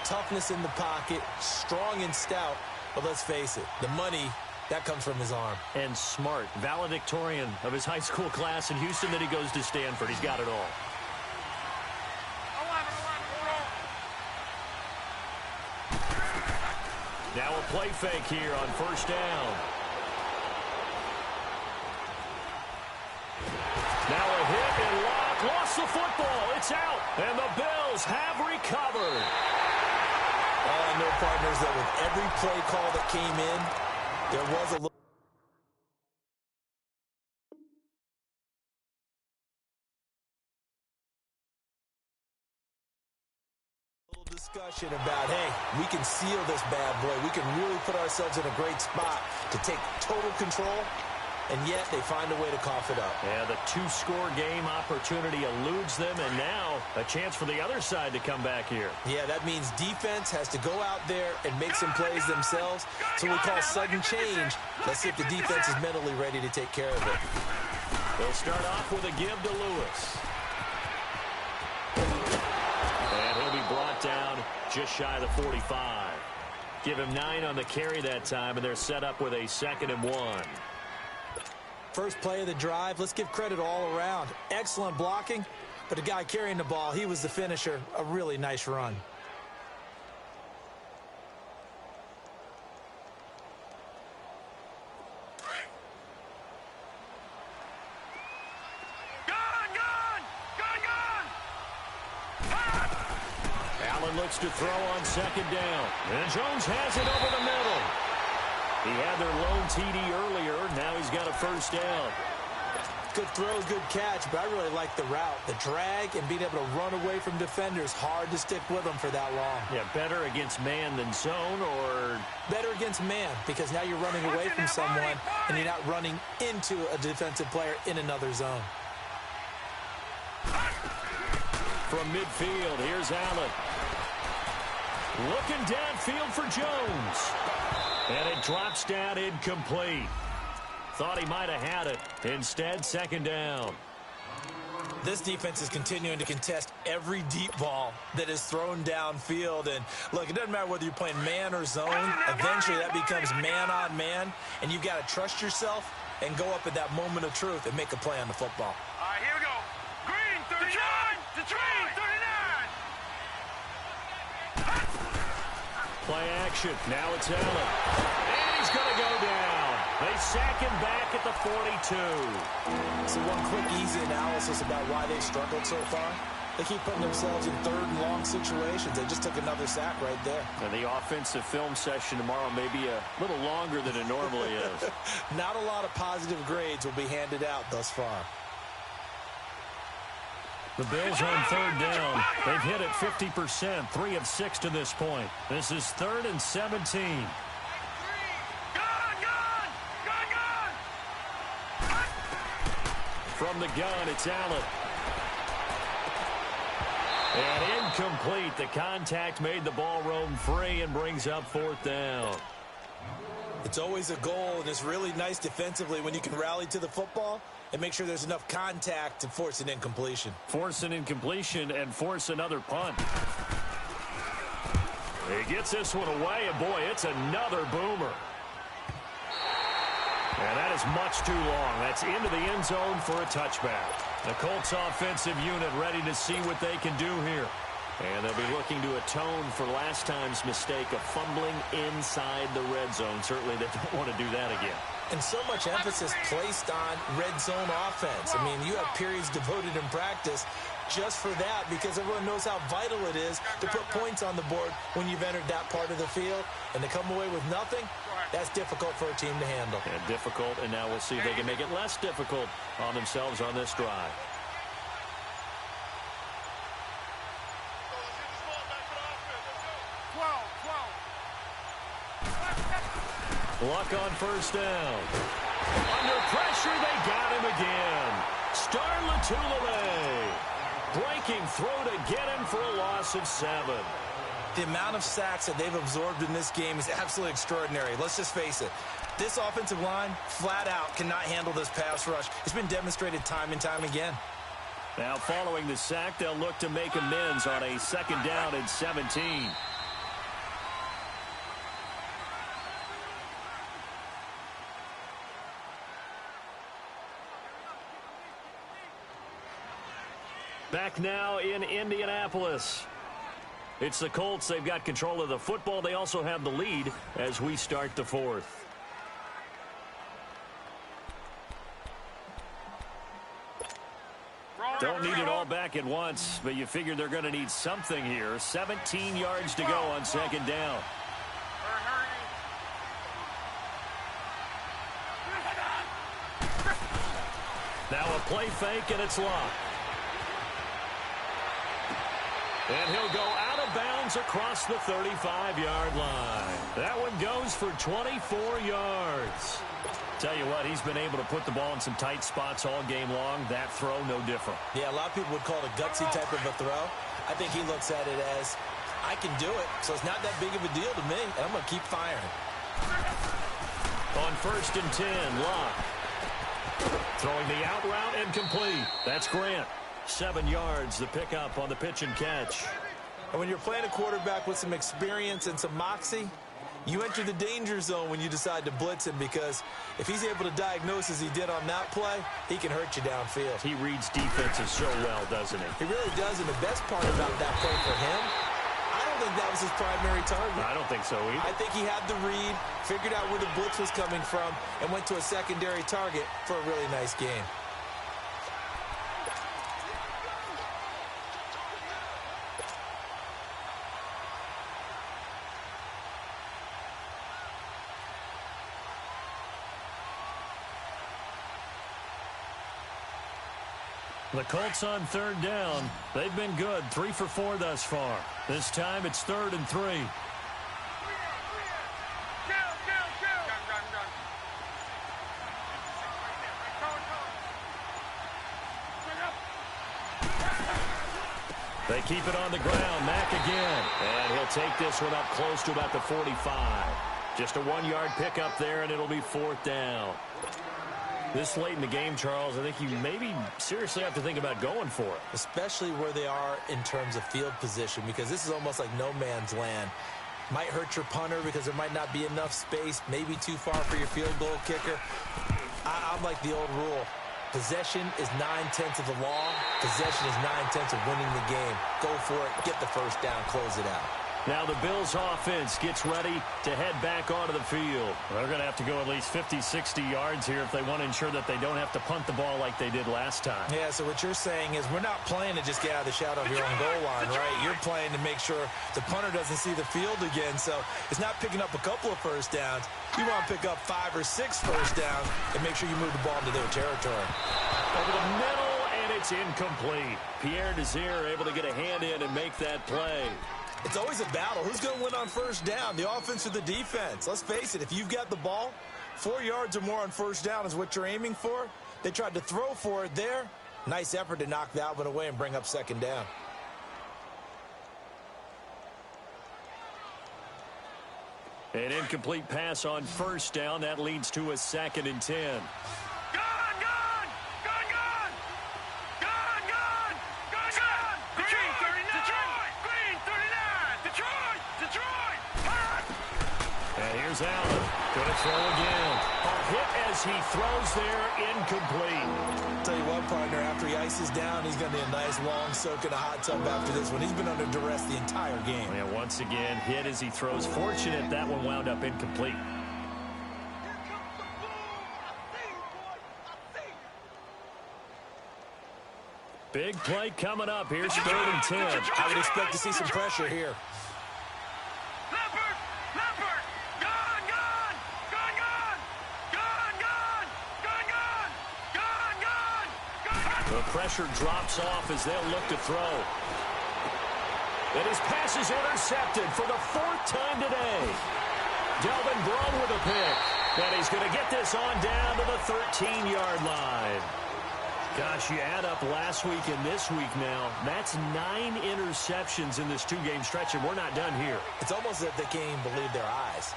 toughness in the pocket, strong and stout. But let's face it, the money, that comes from his arm. And smart, valedictorian of his high school class in Houston, then he goes to Stanford. He's got it all. Now a play fake here on 1st down. Now a hit and Locke lost the football. It's out, and the Bills have recovered. All I know, partners, that with every play call that came in, there was a little discussion about, hey, we can seal this bad boy. We can really put ourselves in a great spot to take total control, and yet they find a way to cough it up. Yeah, the 2-score game opportunity eludes them, and now a chance for the other side to come back here. Yeah, that means defense has to go out there and make some plays themselves. So we call sudden change. Let's see if the defense is mentally ready to take care of it. They'll start off with a give to Lewis. And he'll be brought down just shy of the 45. Give him 9 on the carry that time, and they're set up with a 2nd and 1. First play of the drive, let's give credit all around. Excellent blocking, but the guy carrying the ball, he was the finisher. A really nice run. Allen looks to throw on 2nd down. And Jones has it over the middle. He had their lone TD earlier. Now he's got a 1st down. Good throw, good catch, but I really like the route. The drag and being able to run away from defenders, hard to stick with them for that long. Yeah, better against man than zone, or better against man, because now you're running away from someone and you're not running into a defensive player in another zone. From midfield, here's Allen. Looking downfield for Jones. And it drops down incomplete. Thought he might have had it. Instead, 2nd down. This defense is continuing to contest every deep ball that is thrown downfield. And look, it doesn't matter whether you're playing man or zone. Eventually, that becomes man on man. And you've got to trust yourself and go up at that moment of truth and make a play on the football. All right, here we go. Green, 39. To Green, 39. Play action. Now it's Allen. And he's going to go down. They sack him back at the 42. So one quick, easy analysis about why they've struggled so far. They keep putting themselves in 3rd and long situations. They just took another sack right there. And the offensive film session tomorrow may be a little longer than it normally is. Not a lot of positive grades will be handed out thus far. The Bills on 3rd down. They've hit it 50%, 3 of 6 to this point. This is 3rd and 17. From the gun, it's Allen. And incomplete. The contact made the ball roam free and brings up 4th down. It's always a goal, and it's really nice defensively when you can rally to the football and make sure there's enough contact to force an incompletion. Force an incompletion and force another punt. He gets this one away, and boy, it's another boomer. And that is much too long. That's into the end zone for a touchback. The Colts offensive unit ready to see what they can do here. And they'll be looking to atone for last time's mistake of fumbling inside the red zone. Certainly they don't want to do that again. And so much emphasis placed on red zone offense. I mean, you have periods devoted in practice just for that because everyone knows how vital it is to put points on the board when you've entered that part of the field. And to come away with nothing, that's difficult for a team to handle. And difficult, and now we'll see if they can make it less difficult on themselves on this drive. Luck on first down. Under pressure, they got him again. Star Latulele breaking through to get him for a loss of 7. The amount of sacks that they've absorbed in this game is absolutely extraordinary. Let's just face it. This offensive line, flat out, cannot handle this pass rush. It's been demonstrated time and time again. Now, following the sack, they'll look to make amends on a 2nd down and 17. Back now in Indianapolis. It's the Colts. They've got control of the football. They also have the lead as we start the 4th. Don't need it all back at once, but you figure they're going to need something here. 17 yards to go on 2nd down. Now a play fake, and it's locked. And he'll go out of bounds across the 35-yard line. That one goes for 24 yards. Tell you what, he's been able to put the ball in some tight spots all game long. That throw, no different. Yeah, a lot of people would call it a gutsy type of a throw. I think he looks at it as, I can do it, so it's not that big of a deal to me, and I'm going to keep firing. On 1st and 10, Locke. Throwing the out route and complete. That's Grant. 7 yards, the pickup on the pitch and catch. And when you're playing a quarterback with some experience and some moxie, you enter the danger zone when you decide to blitz him, because if he's able to diagnose as he did on that play, he can hurt you downfield. He reads defenses so well, doesn't he? He really does, and the best part about that play for him, I don't think that was his primary target. I don't think so either. I think he had the read, figured out where the blitz was coming from, and went to a secondary target for a really nice game. The Colts on 3rd down. They've been good, 3 for 4 thus far. This time it's 3rd and 3. They keep it on the ground. Mack again. And he'll take this one up close to about the 45. Just a 1-yard pickup there, and it'll be 4th down. This late in the game, Charles, I think you maybe seriously have to think about going for it. Especially where they are in terms of field position, because this is almost like no man's land. Might hurt your punter because there might not be enough space, maybe too far for your field goal kicker. I'm like the old rule. Possession is 9/10 of the law. Possession is 9/10 of winning the game. Go for it, get the first down, close it out. Now the Bills offense gets ready to head back onto the field. They're going to have to go at least 50, 60 yards here if they want to ensure that they don't have to punt the ball like they did last time. Yeah, so what you're saying is we're not playing to just get out of the shadow of your own goal line, right? You're playing to make sure the punter doesn't see the field again. So it's not picking up a couple of first downs. You want to pick up 5 or 6 first downs and make sure you move the ball into their territory. Over the middle, and it's incomplete. Pierre Desir able to get a hand in and make that play. It's always a battle. Who's going to win on first down, the offense or the defense? Let's face it, if you've got the ball, 4 yards or more on first down is what you're aiming for. They tried to throw for it there. Nice effort to knock that one away and bring up 2nd down. An incomplete pass on first down. That leads to a 2nd and 10. Gone! Gone! Gone! Gone! Gone! Gone! Gone! Gone! Green 39! Detroit! Green 39! Detroit! Detroit! Hot! And here's Allen. Going to throw again. A hit as he throws there, incomplete. Tell you what, partner, after he ices down, he's going to need a nice long soak in a hot tub after this one. He's been under duress the entire game. And once again, hit as he throws. Fortunate that one wound up incomplete. Big play coming up. Here's 3rd and 10. I would expect to see some pressure here. Leopard! Leopard! Gone! Gone! Gone! Gone! Gone! Gone! Gone! Gone! Gone! Gone! Gone! The pressure drops off as they'll look to throw. And his pass is intercepted for the 4th time today. Delvin Brown with a pick. And he's going to get this on down to the 13-yard line. Gosh, you add up last week and this week now. That's 9 interceptions in this 2-game stretch, and we're not done here. It's almost as if they can't even believe their eyes.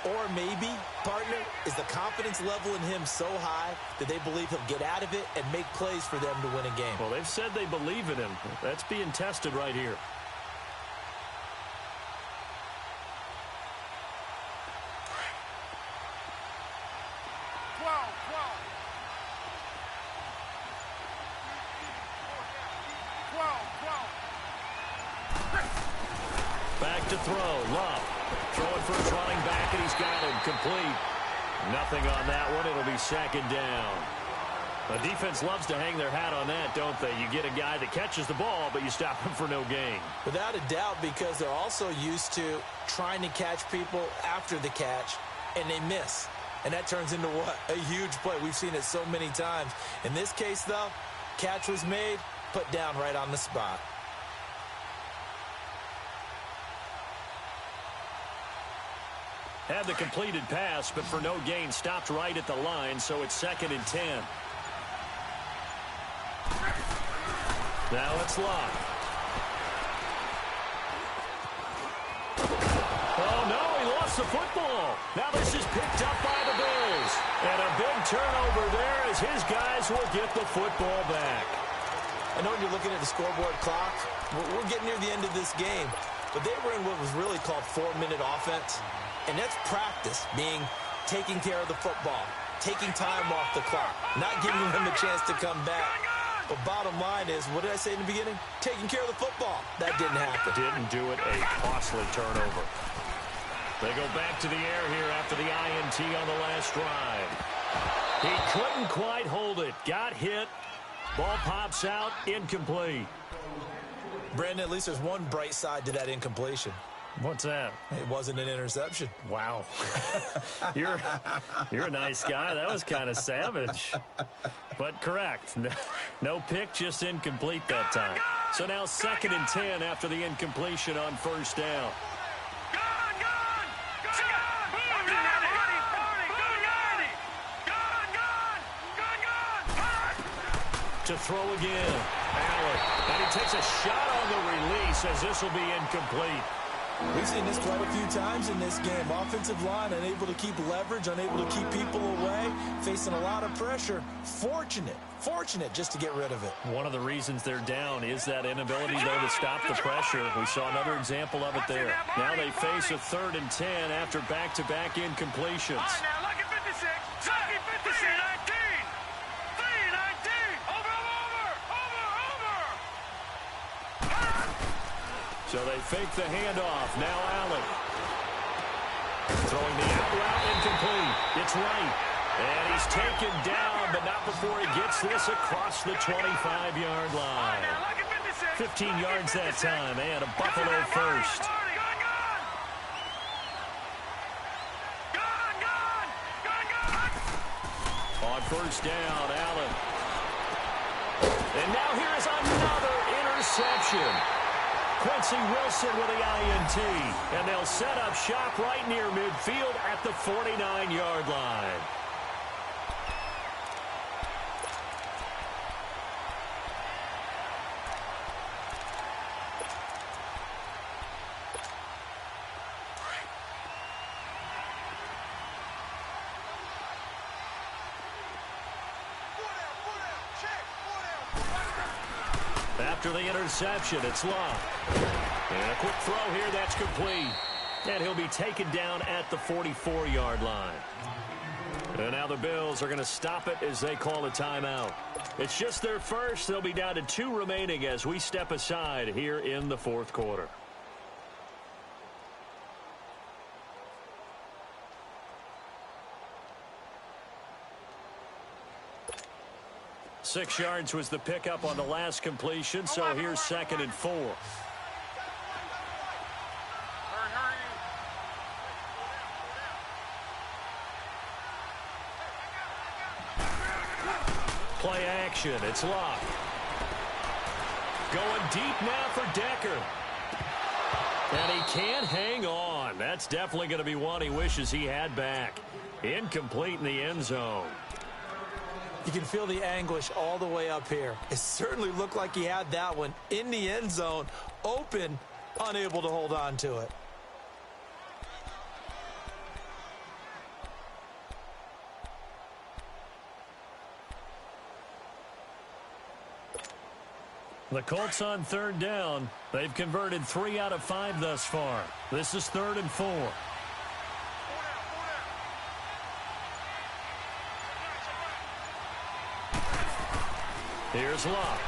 Or maybe, partner, is the confidence level in him so high that they believe he'll get out of it and make plays for them to win a game. Well, they've said they believe in him. That's being tested right here. Back to throw. Love. Throwing for his running back, and he's got him complete. Nothing on that one. It'll be 2nd down. The defense loves to hang their hat on that, don't they? You get a guy that catches the ball, but you stop him for no gain. Without a doubt, because they're also used to trying to catch people after the catch, and they miss. And that turns into what? A huge play. We've seen it so many times. In this case, though, catch was made, put down right on the spot. Had the completed pass, but for no gain, stopped right at the line, so it's 2nd and 10. Now it's Love. Oh, no, he lost the football. Now this is picked up by the Bills. And a big turnover there as his guys will get the football back. I know when you're looking at the scoreboard clock, we're getting near the end of this game, but they were in what was really called 4-minute offense. And that's practice, being taking care of the football, taking time off the clock, not giving them a chance to come back. But bottom line is, what did I say in the beginning? Taking care of the football. That didn't happen. Didn't do it. A costly turnover. They go back to the air here after the INT on the last drive. He couldn't quite hold it. Got hit. Ball pops out. Incomplete. Brandon, at least there's one bright side to that incompletion. What's that? It wasn't an interception. Wow. You're a nice guy. That was kind of savage. But correct. No pick, just incomplete that time. So now 2nd and 10 after the incompletion on first down. To throw again. Allen. And he takes a shot on the release as this will be incomplete. We've seen this quite a few times in this game. Offensive line unable to keep leverage, unable to keep people away, facing a lot of pressure. Fortunate just to get rid of it. One of the reasons they're down is that inability, though, to stop the pressure. We saw another example of it there. Now they face a 3rd and 10 after back-to-back incompletions. All right, now look at 56. Look at 56. 319. Over. So they fake the handoff. Now Allen. Throwing the out route incomplete. It's right. And he's taken down, but not before he gets this across the 25-yard line. 15 yards that time, and a Buffalo first. On first down, Allen. And now here is another interception. Quincy Wilson with the INT. And they'll set up shop right near midfield at the 49-yard line. After the interception, it's Love. And a quick throw here, that's complete. And he'll be taken down at the 44-yard line. And now the Bills are going to stop it as they call a timeout. It's just their first. They'll be down to 2 remaining as we step aside here in the fourth quarter. Six yards was the pickup on the last completion, so here's 2nd and 4. Play action. It's Locke. Going deep now for Decker. And he can't hang on. That's definitely going to be one he wishes he had back. Incomplete in the end zone. You can feel the anguish all the way up here. It certainly looked like he had that one in the end zone, open, unable to hold on to it. The Colts on 3rd down. They've converted 3 out of 5 thus far. This is 3rd and 4. Here's Locke.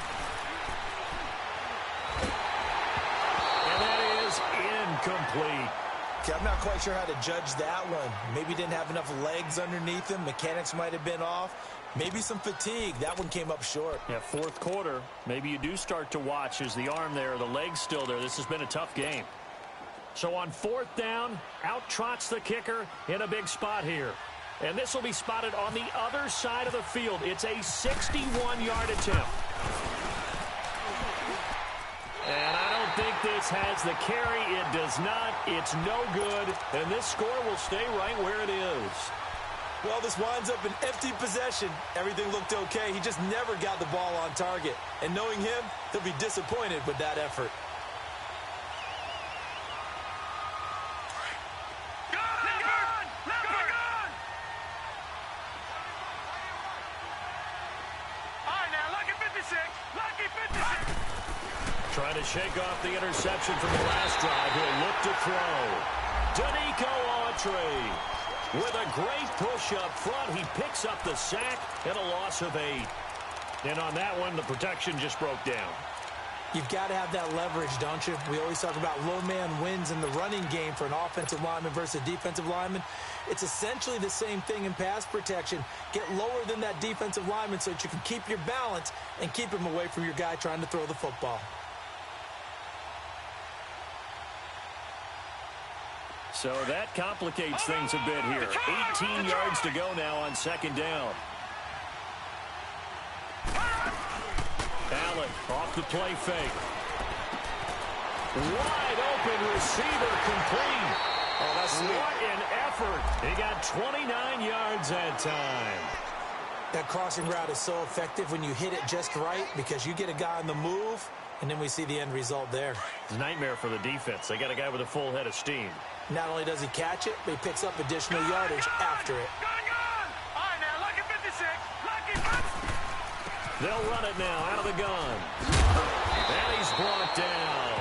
And that is incomplete. Okay, I'm not quite sure how to judge that one. Maybe didn't have enough legs underneath him. Mechanics might have been off. Maybe some fatigue. That one came up short. Yeah, fourth quarter. Maybe you do start to watch as the arm there, the leg's still there. This has been a tough game. So on 4th down, out trots the kicker in a big spot here. And this will be spotted on the other side of the field. It's a 61-yard attempt. And I don't think this has the carry. It does not. It's no good. And this score will stay right where it is. Well, this winds up an empty possession. Everything looked okay. He just never got the ball on target. And knowing him, he'll be disappointed with that effort. Trying to shake off the interception from the last drive. He'll look to throw. Danico Autry with a great push up front. He picks up the sack and a loss of 8. And on that one, the protection just broke down. You've got to have that leverage, don't you? We always talk about low man wins in the running game for an offensive lineman versus a defensive lineman. It's essentially the same thing in pass protection. Get lower than that defensive lineman so that you can keep your balance and keep him away from your guy trying to throw the football. So that complicates things a bit here. 18 yards to go now on 2nd down. Allen off the play fake. Wide open receiver complete. Oh, that's sweet. What an effort. He got 29 yards that time. That crossing route is so effective when you hit it just right because you get a guy on the move, and then we see the end result there. It's a nightmare for the defense. They got a guy with a full head of steam. Not only does he catch it, but he picks up additional yardage after it. All right, now, lucky 56. Lucky 56. They'll run it now out of the gun. And he's brought down.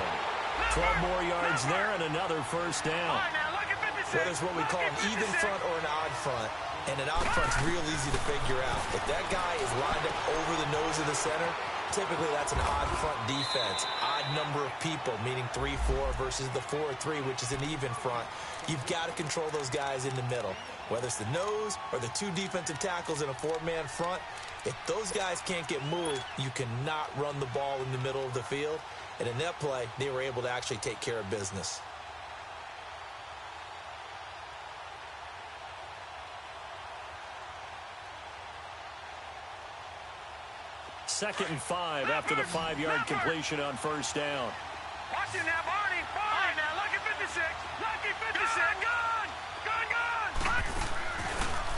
12 more yards there and another first down. All right, now, lucky 56. Well, there's what we call an even front or an odd front. And an odd front's real easy to figure out. If that guy is lined up over the nose of the center, typically that's an odd front defense. Odd number of people, meaning 3-4 versus the 4-3, which is an even front. You've got to control those guys in the middle. Whether it's the nose or the 2 defensive tackles in a 4-man front, if those guys can't get moved, you cannot run the ball in the middle of the field. And in that play, they were able to actually take care of business. Second and 5 after the 5-yard completion on first down. Watch it now, Barney. All right, now, lucky 56. Lucky 56. Gun!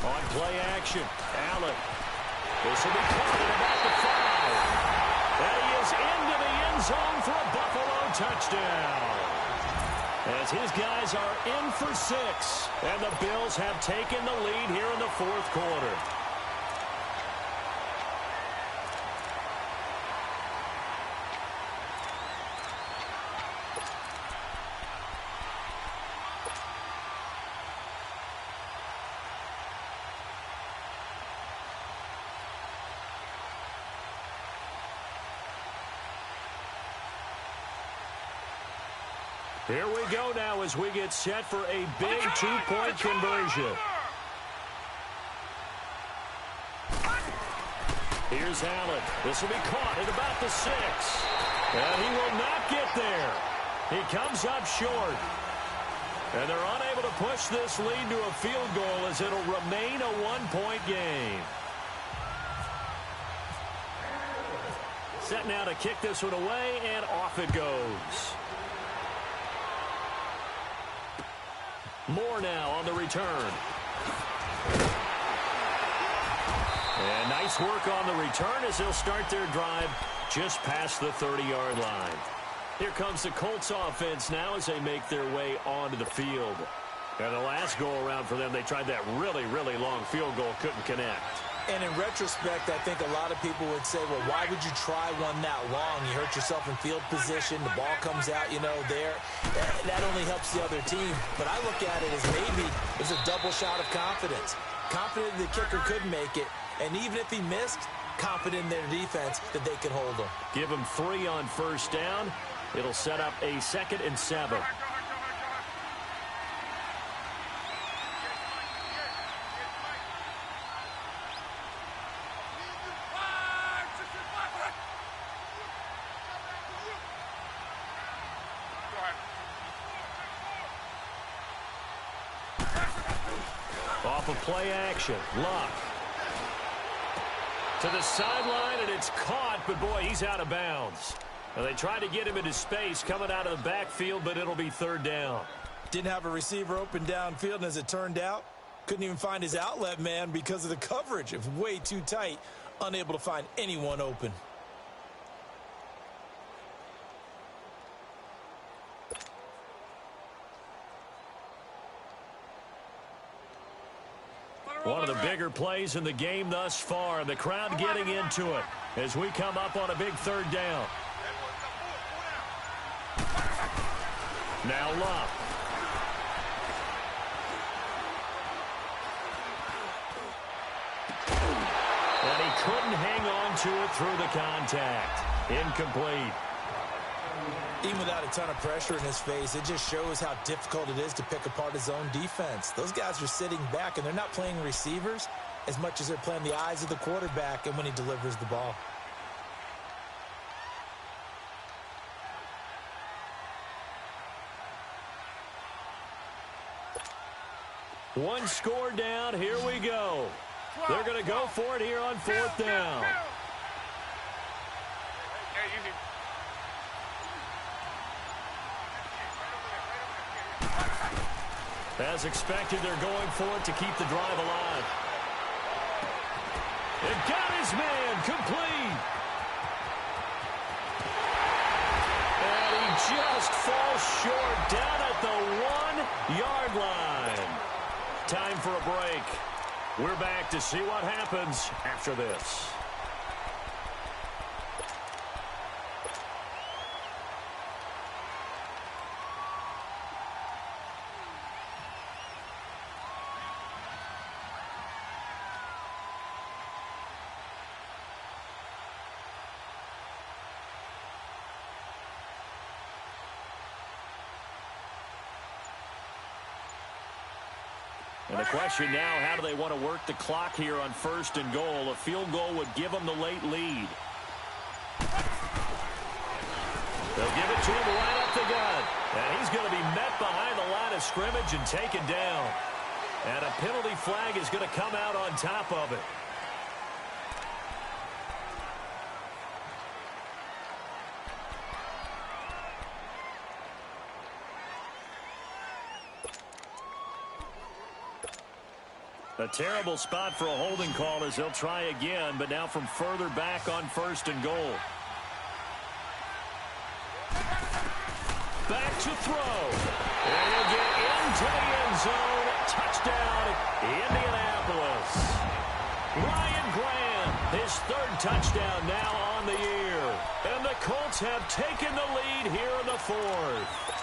On play action, Allen. This will be caught at about the 5. And he is into the end zone for a Buffalo touchdown. As his guys are in for 6. And the Bills have taken the lead here in the fourth quarter. Here we go now as we get set for a big two-point conversion. Here's Allen. This will be caught at about the 6. And he will not get there. He comes up short. And they're unable to push this lead to a field goal as it'll remain a one-point game. Set now to kick this one away, and off it goes. Moore now on the return. And nice work on the return as they'll start their drive just past the 30-yard line. Here comes the Colts offense now as they make their way onto the field. And the last go-around for them, they tried that really, really long field goal, couldn't connect. And in retrospect, I think a lot of people would say, well, why would you try one that long? You hurt yourself in field position. The ball comes out, there. That only helps the other team. But I look at it as maybe it's a double shot of confidence. Confident the kicker could make it. And even if he missed, confident in their defense that they could hold him. Give him 3 on first down. It'll set up a 2nd and 7. Off of play action, Luck. To the sideline, and it's caught, but boy, he's out of bounds. Now, they tried to get him into space coming out of the backfield, but it'll be 3rd down. Didn't have a receiver open downfield, and as it turned out, couldn't even find his outlet man because of the coverage. It was way too tight, unable to find anyone open. One of the bigger plays in the game thus far, and the crowd getting into it as we come up on a big 3rd down. Now Luck. And he couldn't hang on to it through the contact. Incomplete. Even without a ton of pressure in his face, it just shows how difficult it is to pick apart his own defense. Those guys are sitting back, and they're not playing receivers as much as they're playing the eyes of the quarterback and when he delivers the ball. One score down. Here we go. They're going to go for it here on 4th down. As expected, they're going for it to keep the drive alive. It got his man complete. And he just falls short down at the 1-yard line. Time for a break. We're back to see what happens after this. And the question now, how do they want to work the clock here on 1st and goal? A field goal would give them the late lead. They'll give it to him right up the gut. And he's going to be met behind the line of scrimmage and taken down. And a penalty flag is going to come out on top of it. A terrible spot for a holding call as they'll try again, but now from further back on 1st and goal. Back to throw. And he'll get into the end zone. Touchdown, Indianapolis. Ryan Graham, his 3rd touchdown now on the year. And the Colts have taken the lead here in the 4th.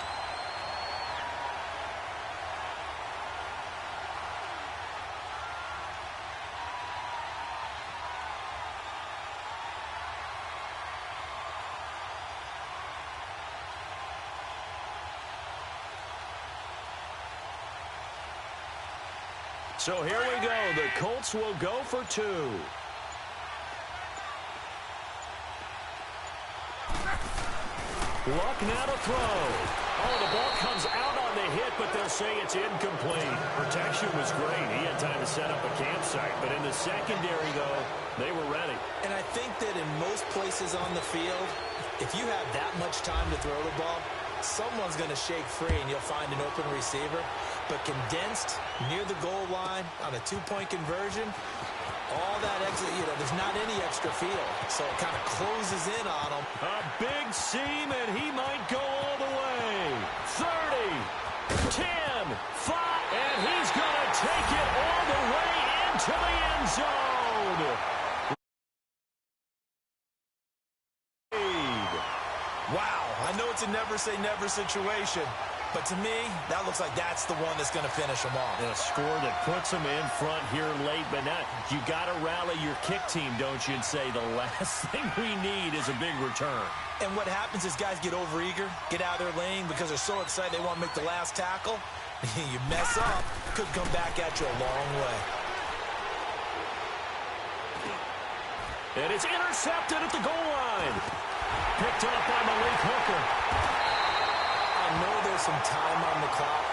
So here we go. The Colts will go for two. Luck now to throw. Oh, the ball comes out on the hit, but they'll say it's incomplete. Protection was great. He had time to set up a campsite. But in the secondary, though, they were ready. And I think that in most places on the field, if you have that much time to throw the ball, someone's going to shake free and you'll find an open receiver. But condensed near the goal line on a two-point conversion, all that exit, there's not any extra field. So it kind of closes in on them. A big seam, and he might go all the way. 30, 10, 5, and he's going to take it all the way into the end zone. Wow, I know it's a never-say-never situation, but to me, that looks like that's the one that's going to finish them off. A score that puts them in front here late, but now you got to rally your kick team, don't you, and say the last thing we need is a big return. And what happens is guys get overeager, get out of their lane because they're so excited they want to make the last tackle. You mess up, could come back at you a long way. And it's intercepted at the goal line. Picked up by Malik Hooker. I know there's some time on the clock,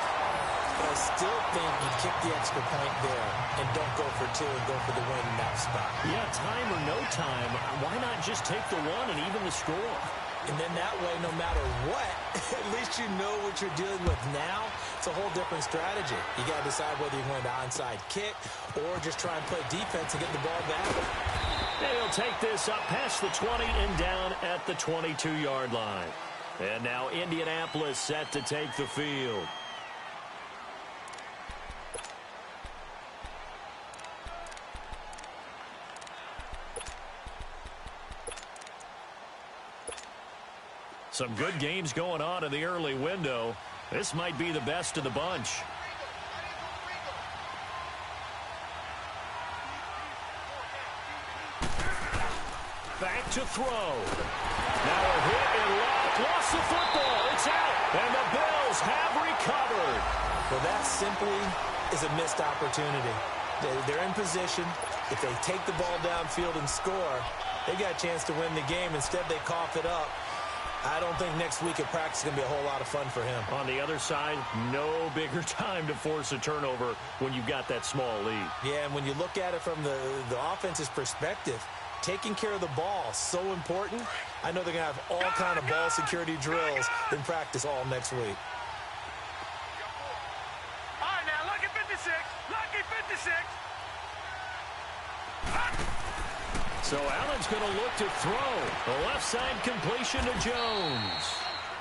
but I still think you kick the extra point there and don't go for two and go for the win in that spot. Yeah, time or no time, why not just take the one and even the score? And then that way, no matter what, at least you know what you're dealing with now. It's a whole different strategy. You got to decide whether you're going to onside kick or just try and play defense and get the ball back. And he'll take this up past the 20 and down at the 22-yard line. And now Indianapolis set to take the field. Some good games going on in the early window. This might be the best of the bunch. Back to throw. Now a hit and lost the football. It's out, and the Bills have recovered. Well, that simply is a missed opportunity. They're in position. If they take the ball downfield and score, they got a chance to win the game. Instead, they cough it up. I don't think next week at practice is going to be a whole lot of fun for him. On the other side, no bigger time to force a turnover when you've got that small lead. Yeah, and when you look at it from the offense's perspective, taking care of the ball is so important. I know they're going to have all kind of ball security drills in practice all next week. All right, now, lucky 56. Lucky 56. So Allen's going to look to throw. The left side completion to Jones.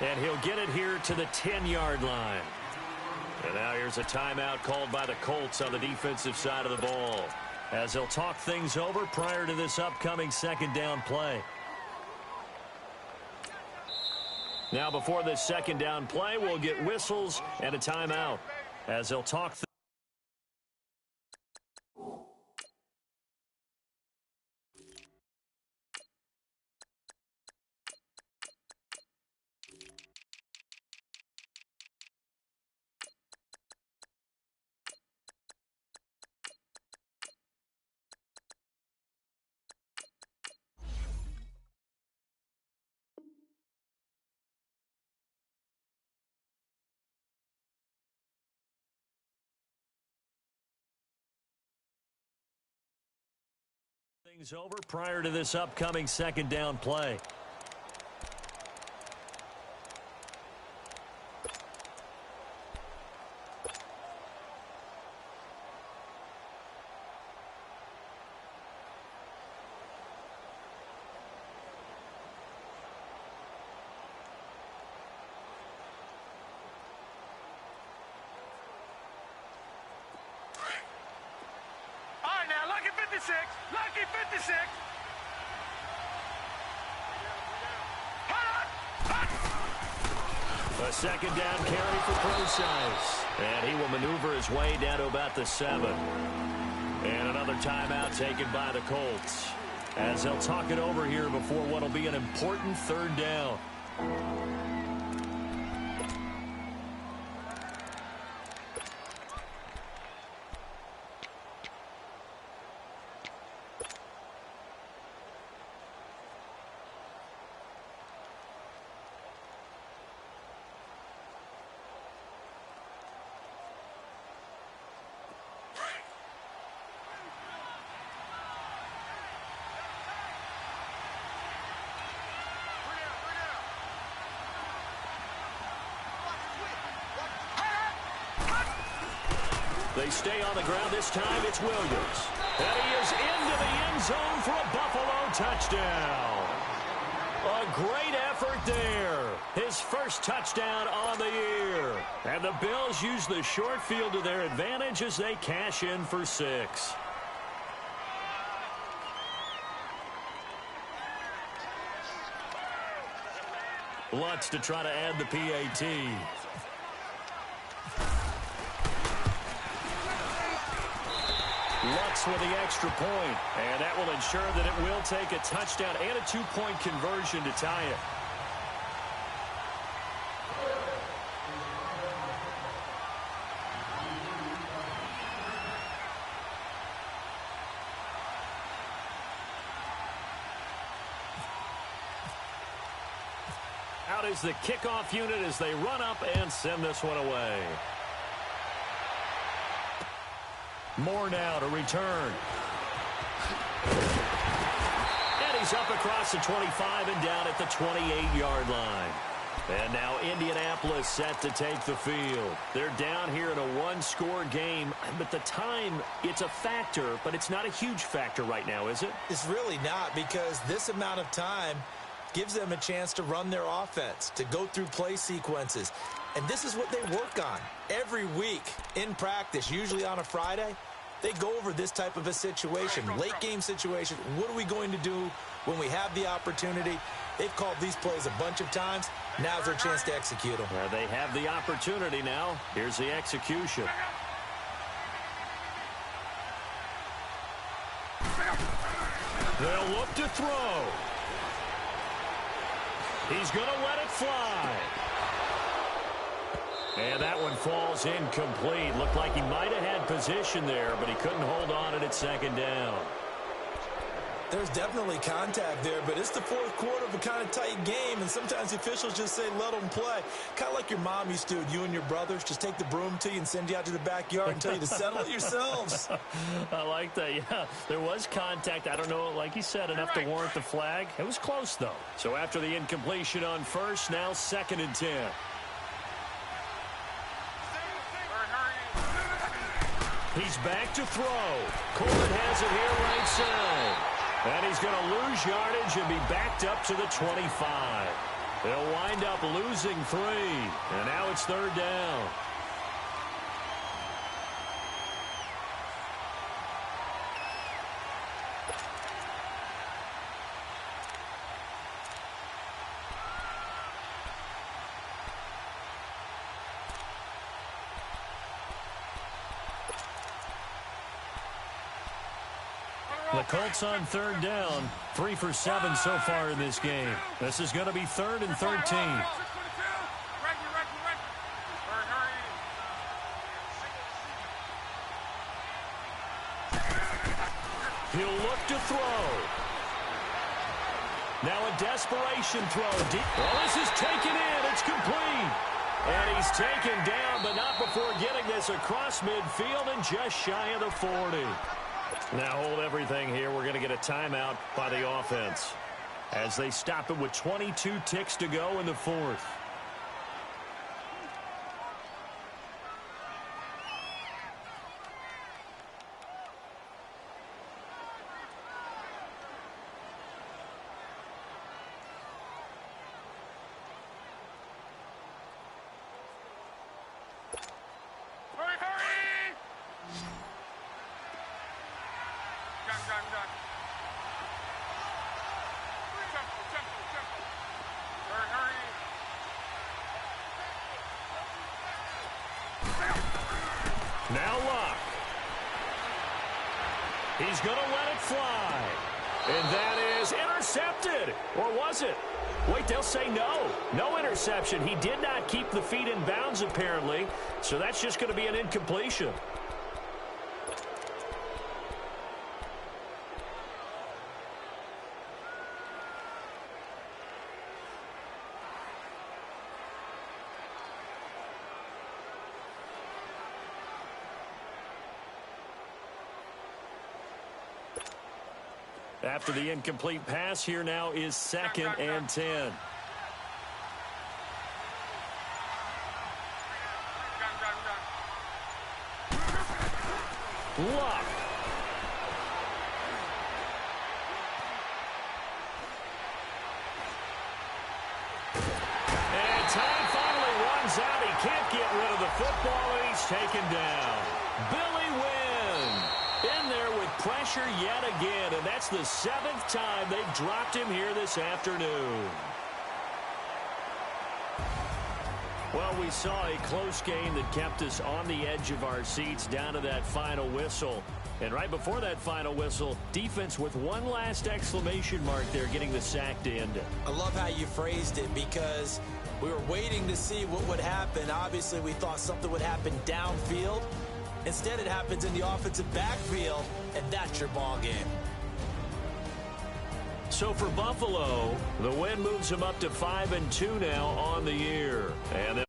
And he'll get it here to the 10-yard line. And now here's a timeout called by the Colts on the defensive side of the ball, as they'll talk things over prior to this upcoming second down play. Now before this second down play, we'll get whistles and a timeout, as they'll talk things over prior to this upcoming second down play. All right, now, lucky 56. Lucky 56. A second down carry for Procise. And he will maneuver his way down to about the 7. And another timeout taken by the Colts, as they'll talk it over here before what will be an important third down. They stay on the ground. This time it's Williams. And he is into the end zone for a Buffalo touchdown. A great effort there. His first touchdown on the year. And the Bills use the short field to their advantage as they cash in for 6. Lutz to try to add the PAT. Lutz with the extra point, and that will ensure that it will take a touchdown and a 2-point conversion to tie it. Out is the kickoff unit as they run up and send this one away. Moore now to return. And he's up across the 25 and down at the 28-yard line. And now Indianapolis set to take the field. They're down here in a one-score game, but the time, it's a factor, but it's not a huge factor right now, is it? It's really not, because this amount of time gives them a chance to run their offense, to go through play sequences. And this is what they work on every week in practice, usually on a Friday. They go over this type of a situation, late game situation. What are we going to do when we have the opportunity? They've called these plays a bunch of times. Now's their chance to execute them. Well, they have the opportunity now. Here's the execution. They'll look to throw. He's going to let it fly. And that one falls incomplete. Looked like he might have had position there, but he couldn't hold on at second down. There's definitely contact there, but it's the fourth quarter of a kind of tight game, and sometimes the officials just say, let them play. Kind of like your mom used to, you and your brothers, just take the broom to you and send you out to the backyard and tell you to settle it yourselves. I like that, yeah. There was contact. I don't know, like you said, enough to warrant the flag. It was close, though. So after the incompletion on first, now 2nd and 10. He's back to throw. Corbett has it here right side. And he's going to lose yardage and be backed up to the 25. They'll wind up losing 3. And now it's 3rd down. The Colts on 3rd down, 3 for 7 so far in this game. This is going to be 3rd and 13. He'll look to throw. Now a desperation throw. Well, this is taken in. It's complete. And he's taken down, but not before getting this across midfield and just shy of the 40. Now hold everything here. We're going to get a timeout by the offense as they stop it with 22 ticks to go in the 4th. Now Luck. He's going to let it fly. And that is intercepted. Or was it? Wait, they'll say no. No interception. He did not keep the feet in bounds, apparently. So that's just going to be an incompletion. After the incomplete pass, here now is 2nd and 10. Luck. And time finally runs out. He can't get rid of the football, and he's taken down. Billy Wynn in there with pressure yet again, and that's the 7th time they've dropped him here this afternoon. Well, we saw a close game that kept us on the edge of our seats down to that final whistle. And right before that final whistle, defense with one last exclamation mark there, getting the sack to end it. I love how you phrased it, because we were waiting to see what would happen. Obviously, we thought something would happen downfield. Instead, it happens in the offensive backfield, and that's your ball game. So for Buffalo, the win moves them up to 5-2 now on the year. And they'll